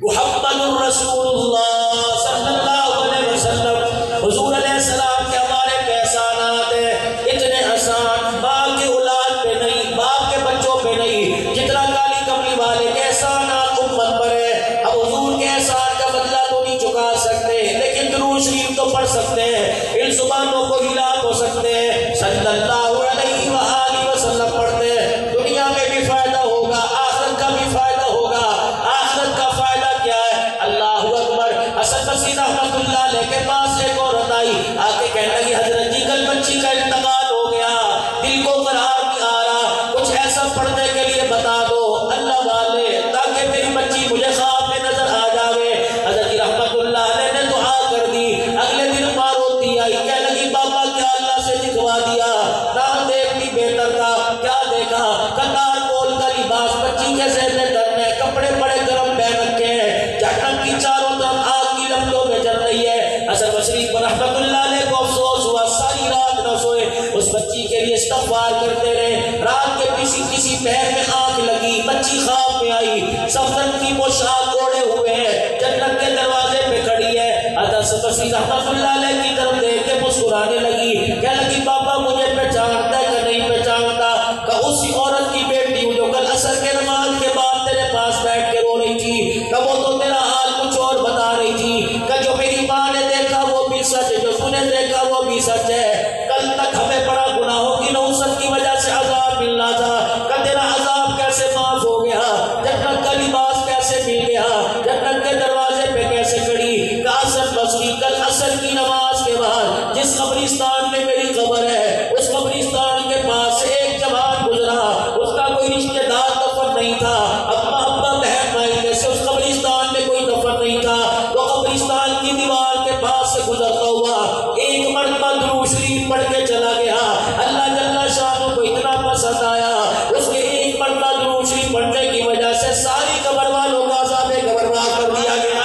محمد الرسول اللہ صلی اللہ علیہ وسلم، حضور علیہ السلام کے ہمارے پہ احسانات ہیں اتنے آسان، ماں کے اولاد پہ نہیں، باپ کے بچوں پہ نہیں، جتنا کالی کملی والے کے احسانات امت پر ہے۔ اب حضور کے احسان کا بدلہ تو نہیں چکا سکتے، لیکن درود شریف تو پڑھ سکتے ہیں، ان زبانوں کو ہلا ہو سکتے ہیں، صلی اللہ علیہ وآلہ وسلم پڑھتے ہیں، دنیا میں بھی فائدہ ہوگا، آخرت کا بھی فائدہ ہوگا۔ آخرت کا فائدہ کیا ہے؟ اللہ اکبر۔ حسن بصری رحمت اللہ علیہ کے پاس ایک عورت آئی، آ کے کہنے لگی حضرت جی کل بچی کا انتقال ہو گیا، دل کو قرار نہیں آ رہا، کچھ ایسا پڑھنے کے لیے بتا دو اللہ والے تاکہ میری بچی مجھے خواب میں نظر آ جاوے۔ حضرت جی رحمت اللہ علیہ نے دعا کر دی، اگلے دن ماں روتی آئی، کہنے لگی بابا کیا اللہ سے دکھوا دیا، نہ دیکھتی بہتر تھا، کیا دیکھا کندار کول کا لباس بچی کے زیر میں درن ہے، کپڑے بڑے گرم پہن رکھے ہیں، جہنم کی چاروں طرف آگ کی لمبوں میں جل رہی ہے۔ حسن بصری پر رحمت اللہ علیہ کو افسوس ہوا، ساری رات نہ سوئے، اس بچی کے لیے استغفار کرتے رہے۔ رات کے کسی پہر میں آنکھ لگی، بچی خواب میں آئی، سفرت کی پوشاک اوڑھے ہوئے ہیں، جنت کے دروازے پہ کھڑی ہے۔ حسن بصری رحمت اللہ علیہ کی طرف دیکھ کے مسکرانے لگی، کہنے لگی بابا مجھے پہچانتا ہے کہ نہیں پہچانتا؟ کہ اسی عورت کی بیٹی ہوں جو کل عصر کے نماز کے بعد تیرے پاس بیٹھ کے رو رہی تھی، کہ وہ تو تیرا حال کچھ اور بتا رہی تھی، کہ جو میری ماں نے دیکھا وہ بھی سچ ہے، جو تو نے دیکھا وہ بھی سچ ہے، کل تک ہمیں بڑا گناہوں کی نوسط کی وجہ سے عذاب ملنا تھا، کہ تیرا عذاب کیسے معاف ہو گیا، جنت کا لباس کیسے مل گیا، جنت کے دروازے پہ کیسے کھڑی۔ کہ حسن بصری کل عصر کی نماز کے بعد جس قبرستان میں میری قبر ہے، اس قبرستان کے پاس سے ایک جوان گزرا، اس کا کوئی رشتہ دار دفن نہیں تھا، ابا بہن بھائی میں سے اس قبرستان میں کوئی دفن نہیں تھا، وہ قبرستان کی دیوار کے پاس سے گزرتا ہوا ایک مرتبہ درود شریف پڑھ کے چلا گیا، اللہ جل شانہ کو اتنا پسند آیا، اس کے ایک مرتبہ درود شریف پڑھنے کی وجہ سے ساری قبر والوں کا عذاب قبر معاف کر دیا گیا۔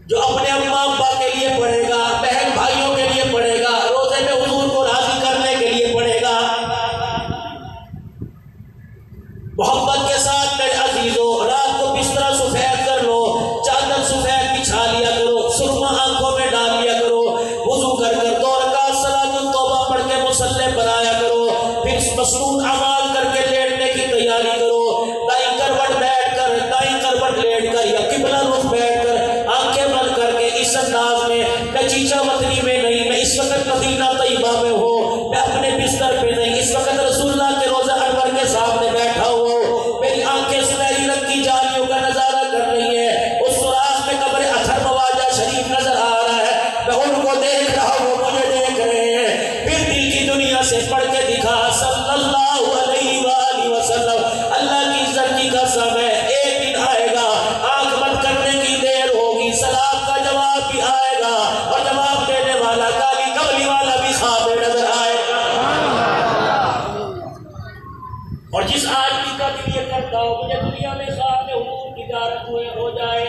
جو اپنے اماں ابا کے لیے پڑھے گا، بہن بھائیوں کے لیے پڑھے گا، روزے میں حضور کو راضی کرنے کے لیے پڑھے گا، محبت کے ساتھ میرے عزیزوں رات کو بستر سفید کر لو، چادر سفید بچھا لیا کرو، سرما آنکھوں میں ڈال لیا کرو، وضو کر کر 2 رکعت صلاۃ التوبہ پڑھ کے مصلی پر آیا کرو، پھر مسنون اعمال کر کے لیٹنے کی تیاری کرو، دائیں کروٹ بیٹھ کر، دائیں کروٹ لیٹ کر یا قبلہ رخ بیٹھ کر آنکھیں بند کر کے اس انداز میں چیچا وطنی میں نہیں، میں اس وقت مدینہ طیبہ میں ہوں، میں اپنے بستر پہ نہیں، اس وقت رسول اللہ کے روضہ انور کے سامنے بیٹھا ہو، میری آنکھیں سنہری رنگ کی جالیوں کا نظارہ کر رہی ہیں، اس سوراخ میں قبر اطہر مواجہ شریف نظر آ رہا ہے، میں ان کو دیکھ رہا ہوں، وہ مجھے دیکھ رہے ہیں۔ پھر دل کی دنیا سے پڑھ کے دکھا صلی اللہ علیہ وآلہ وسلم، اللہ کی عزت کی قسم ہے ایک دن آئے گا، آنکھ بند کرنے کی دیر ہوگی، سلام کا جواب بھی آئے گا اور جواب دینے والا کالی کملی والا بھی خواب میں نظر آئے گا۔ اور جس آدمی کا دل یہ کرتا ہو مجھے دنیا میں خواب میں حضور کی زیارت ہو جائے،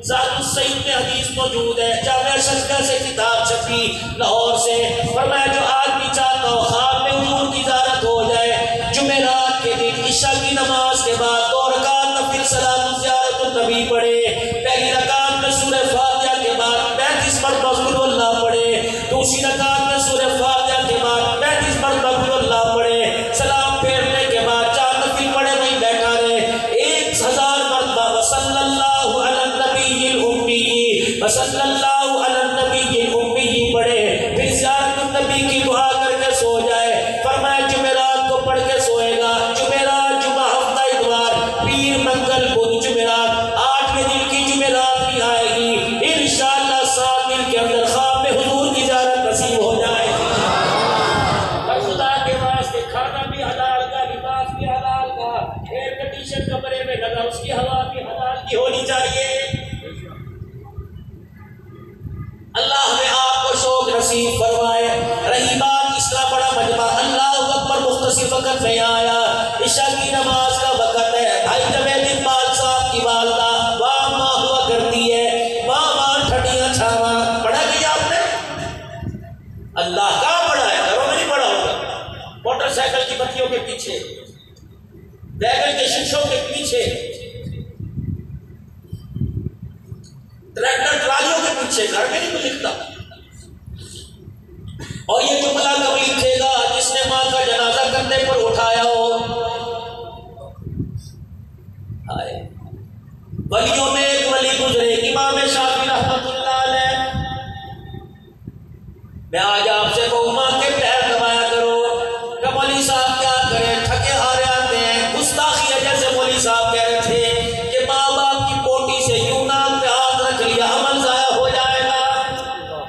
ذات السعید میں حدیث موجود ہے، جامعہ ششکا سے کتاب چھپی لاہور سے، فرمایا جو آدمی چاہتا ہو خواب میں حضور کی زیارت ہو جائے، جمعرات کے دن عشاء کی نماز کے بعد 2 رکعت نفل صلاۃ زیارت النبی پڑھے، پہلی رکعت میں سورہ فاتحہ کے بعد 35 مرتبہ قل اللہ پڑھے، دوسری رکعت میں سورہ فاتحہ کے بعد 35 مرتبہ قل اللہ پڑھے، سلام پھیرنے کے بعد 4 نفل پڑھے وہیں بیٹھا رہے، 1000 مرتبہ وصلی اللہ علی النبی الامی، وصلی اللہ علی النبی الامی پڑھے، پھر زیارت النبی کی دعا کر کے سو جائے۔ فرمایا جمعرات کو پڑھ کے سوئے گا، جمعرات جمعہ ہفتہ اتوار پیر منگل بدھ جمعرات 8ویں دن کی جمعرات بھی آئے گی، انشاءاللہ 7 دن کے اندر خواب میں حضور کی زیارت نصیب ہو جائے۔ اور خدا کے واسطے کھانا بھی حلال کا، لباس بھی حلال کا، ایئر کنڈیشن کمرے میں لگا اس کی ہوا بھی حلال کی ہونی چاہیے۔ اللہ ہمیں آپ کو شوق نصیب فرمائے۔ رہی بات اس کا بڑا مجمع، اللہ اکبر مختصر وقت میں آیا، عشاء کی نماز کا وقت ہے، بھائی جوید اقبال صاحب کی والدہ واہ ماں ہوا کرتی ہے، ماں ماں ٹھڈیاں چھاواں، پڑھا کیا آپ نے؟ اللہ کہاں پڑھا ہے؟ گھروں میں نہیں پڑھا ہوگا، موٹر سائیکل کی بتیوں کے پیچھے، ویگن کے شیشوں کے پیچھے، ٹریکٹر ٹرالیوں کے پیچھے، گھر میں نہیں کوئی لکھتا۔ اور یہ جملہ کب لکھے گا؟ جس نے ماں کا جنازہ کندھے پر اٹھایا ہو۔ ولیوں میں ایک ولی گزرے، امام شافعی رحمۃ اللہ علیہ۔ میں آج آپ سے کہوں ماں کے پیر دبایا کرو، کہ مولوی صاحب کیا کریں، تھکے ہارے آتے ہیں، گستاخی ہے، جیسے مولوی صاحب کہہ رہے تھے کہ ماں باپ کی پوٹی سے یوں نام پہ ہاتھ رکھ لیا عمل ضائع ہو جائے گا۔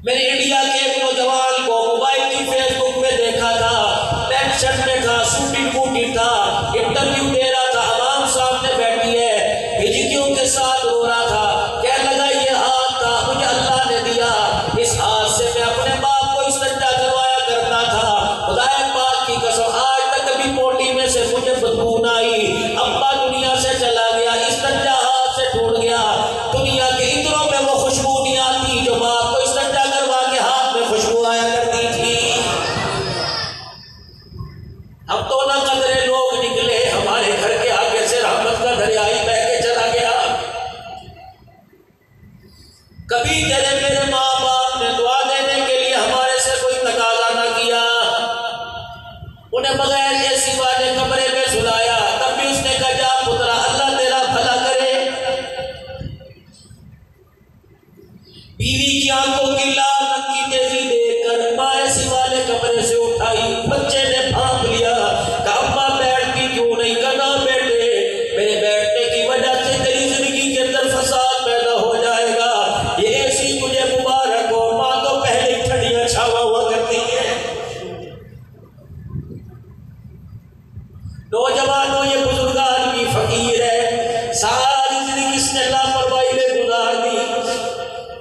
میں نے انڈیا کے ایک نوجوان کو موبائل کی فیس بک میں دیکھا تھا، پینٹ شرٹ میں تھا، سوٹی بوٹی تھا، انٹرویو دے رہا تھا، عوام سامنے بیٹھی ہے، ہجکیوں کے ساتھ رو رہا تھا، کہنے لگا یہ ہاتھ تھا مجھے اللہ نے دیا، اس ہاتھ سے میں اپنے باپ کو استنجا کروایا کرتا تھا، خدا پاک کی قسم آج تک کبھی پوٹی میں سے مجھے بدبو نہ آئی، ابا دنیا سے چلا گیا، استنجا ہاتھ سے ٹوٹ گیا، دنیا کے عطروں میں وہ خوشبو نہیں آتی جو باپ کو استنجا کروا کے ہاتھ میں خوشبو آیا کرتی تھی۔ ہم تو نہ قدرے لوگ نکلے، ہمارے گھر کے آگے سے رحمت کا دریا ہی بہہ کے چلا گیا۔ کبھی تیرے میرے ماں باپ نے دعا دینے کے لیے ہمارے سے کوئی تقاضا نہ کیا، انہیں بغیر ایسی والے کمرے میں سلایا، تب بھی اس نے کہا جا پترا اللہ تیرا بھلا کرے۔ بیوی کی آنکھوں کی لال رنگ کی تیزی دیکھ کر ماں ایسی والے کمرے سے اٹھائی، بچے نے بھانپ لیا، کہا اماں بیٹھتی کیوں نہیں؟ کہا نہ بیٹے، میرے بیٹھنے کی وجہ سے تیری زندگی کے اندر فساد پیدا ہو جائے گا، یہ ایسی تجھے مبارک ہو، ماں تو پہلے ٹھڈیاں چھاوا ہوا کرتی ہے۔ نوجوانوں یہ بزرگ آدمی فقیر ہے، ساری زندگی اس نے لاپرواہی میں گزار دی،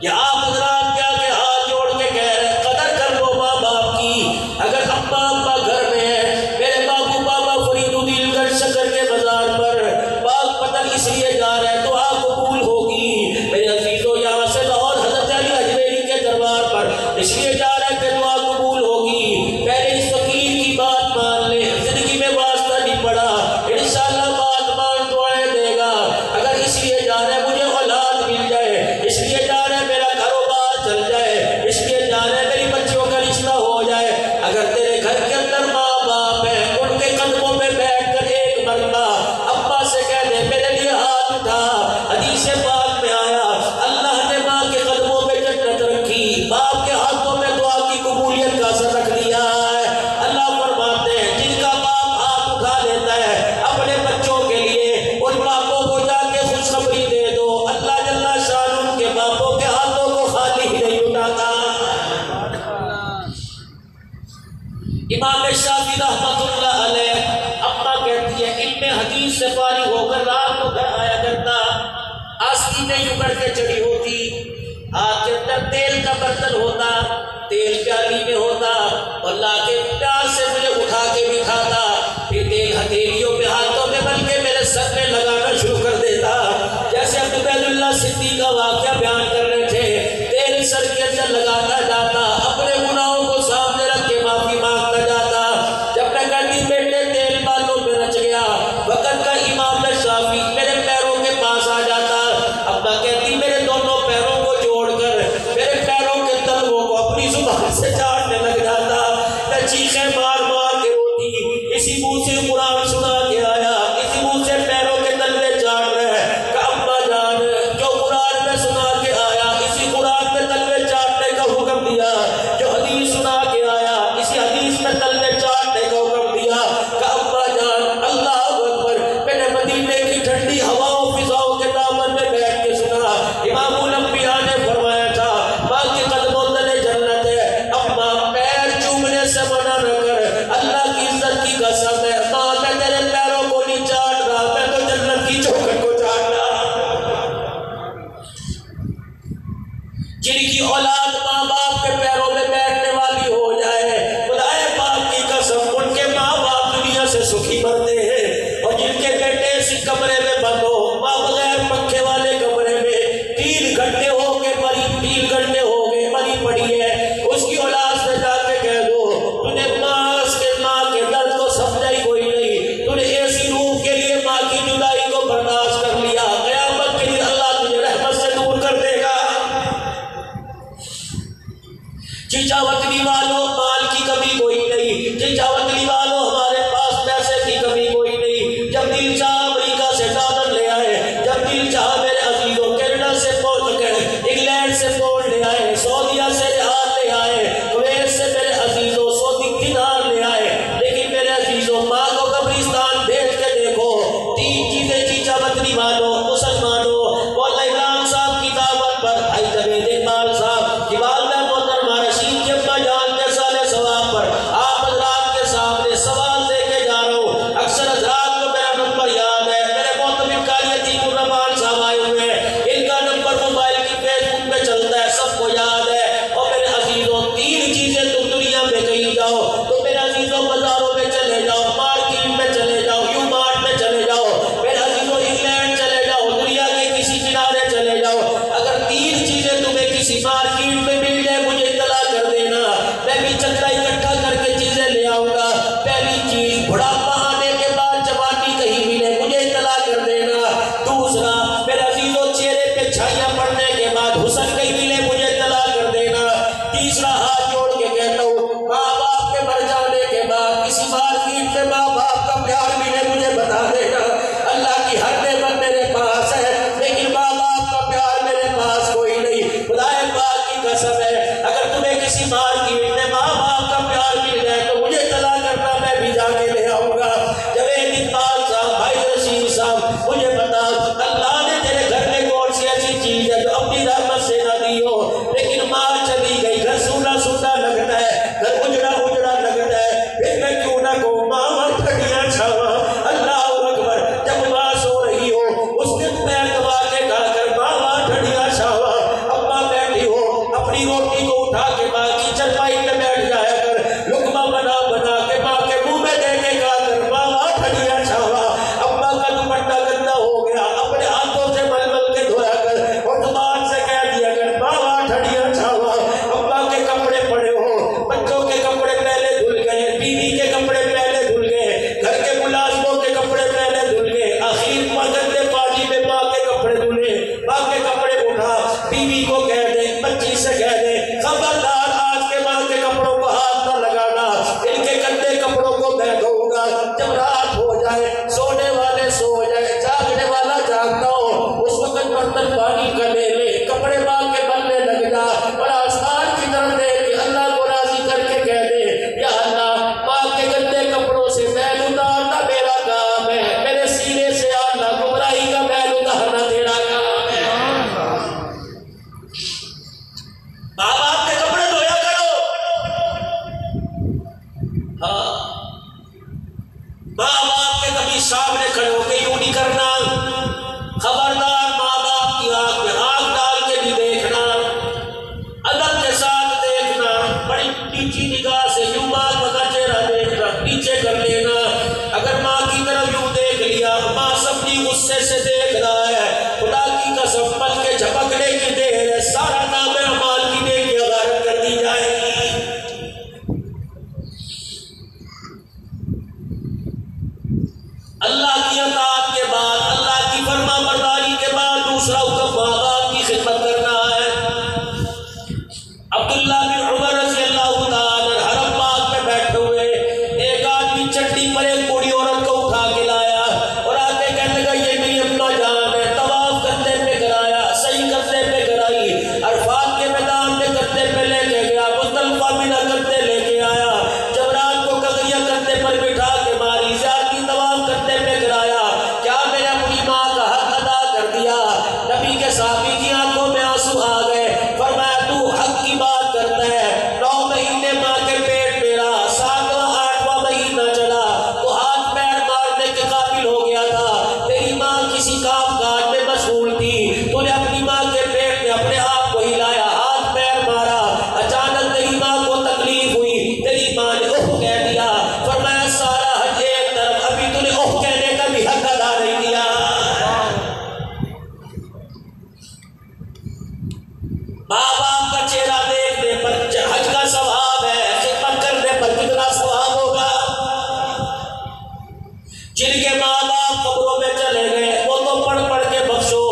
یہ آپ حضرات کیا کہ ہاتھ جوڑ کے کہہ رہے قدر کر لو ماں باپ کی، اگر ابا ابا گھر میں ہے، میرے بابو بابا فرید الدین گڑھ شکر کے بازار پر باغ پتن اس لیے جا رہے ہیں دعا قبول ہوگی، میرے عزیزوں یہاں سے لاہور حضرت علی اجمیری کے دربار پر اس لیے جا رہے ہیں کہ دعا قبول ہوگی، پہلے اس فقیر کی بات مان لے، زندگی میں واسطہ نہیں پڑا، انشاءاللہ بات مان دعائیں دے گا، اگر اس لیے جا رہے ہیں مجھے اولاد مل جائے، اس لیے جا رہے ہیں میرا کاروبار چل جائے، اس لیے جا رہے ہیں میری بچیوں کا رشتہ ہو جائے، اگر تیرے گھر کے اندر ماں باپ ہیں ان کے قدموں میں بیٹھ کر ایک مرتبہ ابا سے کہہ دے میرے لیے ہاتھ اٹھا، حدیث پاک میں آیا اللہ نے ماں کے قدموں میں جنت رکھی، باپ کے ہاتھوں میں دعا کی قبولیت کا اثر رکھ دیا ہے۔ اللہ فرماتے ہیں جن کا باپ ہاتھ اٹھا امام شافعی رحمۃ اللہ علیہ اما کہتی ہے علم حدیث سے فارغ ہو کر رات کو گھر آیا کرتا، آستینیں یوں کر کے چڑھی ہوتی، ہاتھ کے اندر تیل کا برتن ہوتا، تیل پیالی میں ہوتا، اور لا کے پیار سے مجھے اٹھا کے بٹھاتا، پھر تیل ہتھیلیوں پہ ہاتھوں میں بلکہ میرے سر میں لگانا شروع کر دیتا، جیسے عبد اللہ صدیق کا واقعہ بیان کر رہے تھے، تیل سر کے اندر لگاتا جاتا، اپنے گناہوں کو سامنے رکھ کے معافی مانگتا جاتا، جب میں کہتی بیٹے تیل بالوں میں رچ گیا، وقت کا امام شافعی میرے پیروں کے پاس آ جاتا، ابا کہتی میرے دونوں پیروں کو جوڑ کر میرے پیروں کے تلووں کو اپنی زبان سے چاٹنے لگ جاتا، میں چیخیں مار مار کے روتی، اسی منہ سے قرآن سنا کے آیا، اسی منہ سے پیروں کے تلوے چاٹ رہے ہیں کہ ابا جان جو قرآن میں سنا کے آیا اسی قرآن میں تلوے چاٹنے کا حکم دیا، جو حدیث سنا کے آیا اسی حدیث میں تلوے چاٹنے کا حکم دیا، کہ ابا جان اللہ اکبر، میں نے مدینے کی ٹھنڈی ہواؤں فضاؤں کے دامن میں بیٹھ کے سنا، امام الانبیاء نے فرمایا تھا ماں کے قدموں تلے جنت ہے، ابا پیر چومنے سے منع نہ کر، ہاں ماں باپ کے کبھی سامنے کھڑے ہو کے یوں نہیں کرنا، خبردار ماں باپ کی آنکھ میں آنکھ ڈال کے بھی دیکھنا، ادب کے ساتھ دیکھنا، بڑی نیچی نگاہ سے یوں ماں کا چہرہ دیکھنا، نیچے کر لینا۔ اگر ماں کی طرف یوں دیکھ لیا، ماں سبھی غصے سے دیکھ رہا ہے، خدا کی قسم پل کے جھپکنے کی دیر ہے، سارا نام اعمال کی نیکی غارت کر دی جائے گی۔ اللہ کی اطاعت کے بعد، اللہ کی فرما برداری کے بعد دوسرا حکم ماں باپ کی خدمت کرنا ہے۔ عبداللہ بن عمر رضی اللہ تعالیٰ حرم پاک میں بیٹھے ہوئے، ایک آدمی چٹی پر ایک بوڑھی عورت کو اٹھا کے لایا اور آ کے کہنے لگا یہ میری اپنا جان ہے، طواف کرتے پہ کرایا، صحیح کرتے پہ کرائی، عرفات کے میدان میں کرتے پہ لے کے گیا، مزدلفہ مینا کرتے لے کے آیا، جب رات کو کغیہ کرتے پر بٹھا کے ماری، زیادتی طواف کرتے پہ کرایا، کیا میں نے اپنی ماں کا حق ادا کر دیا؟ نبی کے صحابی کی آنکھوں میں آنسو آ گئے، فرمایا تو حق کی بات کرتا ہے، 9 مہینے ماں کے پیٹ میں رہا، 7واں 8واں مہینہ چلا تو ہاتھ پیر مارنے کے قابل ہو گیا تھا، تیری ماں کسی کام کاج میں مشغول تھی، تو نے اپنی ماں کے پیٹ میں اپنے آپ کو ہلایا، ہاتھ پیر مارا، اچانک تیری ماں کو تکلیف ہوئی، تیری ماں نے اوہ کہہ دیا، فرمایا سارا حج ایک طرف، ابھی تو نے اوہ کہنے کا بھی حق ادا نہیں کیا۔ ماں باپ کا چہرہ دیکھنے پر حج کا ثواب ہے، خدمت کرنے پر کتنا ثواب ہوگا۔ جن کے ماں باپ قبروں میں چلے گئے وہ تو پڑھ پڑھ کے بخشو۔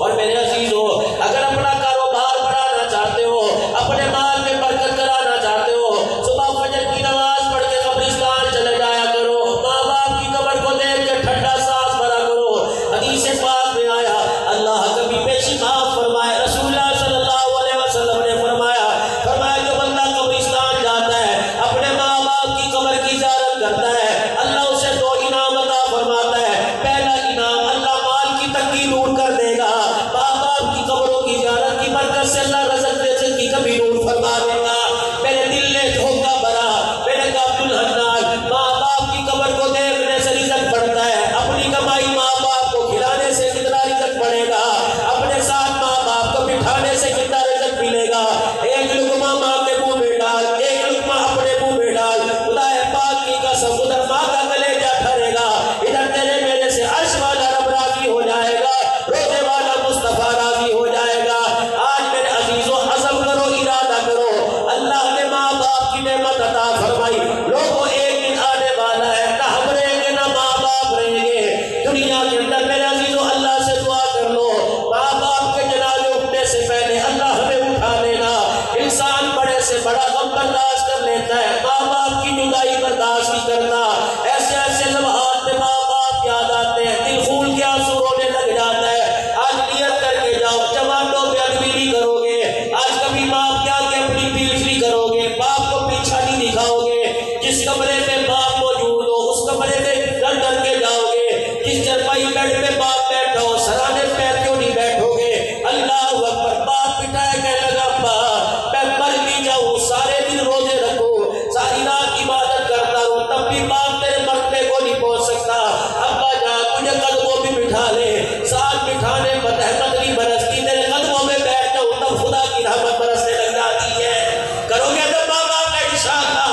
اور میرے عزیزو، اگر اپنا کاروبار بڑھانا چاہتے ہو، اپنے مال میں برکت کرانا چاہتے ہو، صبح فجر کی نماز پڑھ کے قبرستان چلے جایا کرو، ماں باپ کی قبر کو دیکھ کے ٹھنڈا سانس بھرا کرو۔ حدیث پاک میں آیا اللہ کبھی پیشی معاف فرمائے، رسول اللہ صلی اللہ علیہ وسلم نے فرمایا جو بندہ قبرستان جاتا ہے، اپنے ماں باپ کی قبر کی زیارت کرتا ہے، اللہ اسے 2 انعام عطا فرماتا ہے۔ پہلا انعام، اللہ مال کی تنگی دور کر دے گا، ماں باپ کی قبروں کی زیارت کی برکت سے اللہ رزق کی کمی دور فرما دے گا۔ میرے دل نے دھوکہ بھرا، میں نے کہا عبدالحنان، ماں باپ کی قبر کو دیکھنے سے رزق بڑھتا ہے، اپنی کمائی ماں باپ کو کھلانے سے کتنا رزق بڑھے گا، اپنے ساتھ ماں باپ کو بٹھانے سے کتنا رزق ملے گا۔ ایک لقمہ ماں کے منہ میں ڈال، ایک لقمہ اپنے منہ میں ڈال، خدا پاک کی قسم ادھر ماں کا کلیجہ ٹھرے گا، ادھر تیرے میرے سے عرش والا رب راضی ہو جائے گا، روزے والا مصطفیٰ راضی ہو جائے گا۔ آج میرے عزیزو عزم کرو، ارادہ کرو، اللہ نے ماں باپ کی نعمت عطا فرمائی، لوگوں ایک دن آنے والا ہے نہ ہم رہیں گے نہ ماں باپ رہیں گے دنیا کے اندر۔ میرے عزیزو اللہ سے دعا کر لو، ماں باپ کے جنازے اٹھنے سے پہلے اللہ ہمیں اٹھا لینا۔ انسان بڑے سے بڑا غم برداشت کر لیتا ہے، ماں باپ کی جدائی برداشت نہیں کرتا، ایسے ایسے لمحات میں ماں باپ یاد آتے ہیں، دل خون کے آنسو رونے لگ جاتا ہے۔ آج نیت کر کے جاؤ، جوانوں پہ ادبی نہیں کرو گے، آج کبھی ماں کے آگے اپنی پیٹھ نہیں کرو گے، باپ کو پیچھا نہیں دکھاؤ گے، جس کمرے میں باپ موجود ہو اس کمرے میں ڈر ڈر کے جاؤ گے، جس چرپائی بیڈ میں باپ بیٹھا ہو سرانے پیر کیوں نہیں بیٹھو گے۔ اللہ اکبر، باپ پٹائے کہنے لگا میں مر بھی جاؤں، سارے دن روزے رکھو، ساری رات عبادت کرتا ہوں، تب بھی باپ تیرے مرتبے کو نہیں پہنچ سکتا، ابا جان مجھے قدموں بھی بٹھا لے، ساتھ بٹھانے پر رحمت نہیں برستی، تیرے قدموں میں بیٹھ جاؤں تب خدا کی رحمت برسنے لگ جاتی ہے۔ کرو گے تو ماں باپ کا انشاءاللہ۔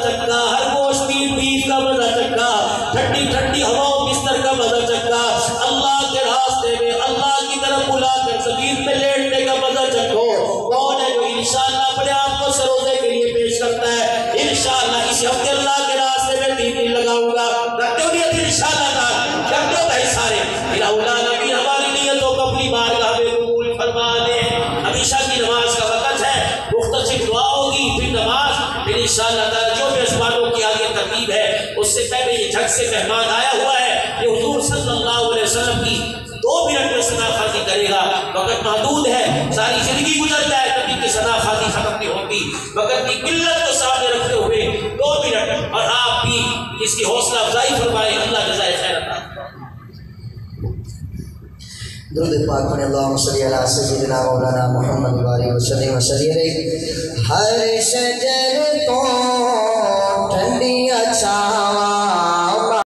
چکھا، ہر گوشت بیف کا مزہ چکھا، ٹھنڈی ٹھنڈی ہواؤں بستر کا مزہ چکھا، اللہ کے راستے میں اللہ کی طرف بلا کر زمین پہ لیٹنے کا مزہ چکھو۔ کون ہے جو انشاءاللہ اپنے آپ کو سروزے کے لیے پیش کرتا ہے؟ انشاءاللہ اس ہفتے اللہ کے راستے میں 3 دن لگاؤں گا، رکھتے ہو نیت انشاءاللہ تعالی، کرتے ہو بھائی سارے۔ الہ نبی ہماری نیتوں کو اپنی بارگاہ میں قبول فرما لے۔ ہمیشہ کی نماز کا وقت ہے، مختصر دعا ہوگی پھر نماز، پھر انشاءاللہ تعالی جو میزبانوں کی آگے ترتیب ہے اس سے پہلے یہ جھٹ سے مہمان آیا ہوا ہے، یہ حضور صلی اللہ علیہ وسلم کی 2 منٹ میں ثنا خوانی کرے گا۔ وقت محدود ہے، ساری زندگی گزر جائے کبھی کی ثنا خوانی ختم نہیں ہوتی۔ وقت کی قلت کو سامنے رکھتے ہوئے 2 منٹ، اور آپ بھی اس کی حوصلہ افزائی فرمائے، اللہ جزائے خیر عطا فرمائے۔ درود پاک پڑھیں، اللہم صلی علی سیدنا مولانا محمد وآلہ وسلم وسلم۔ ہر شجر کو ٹھنڈی چھاواں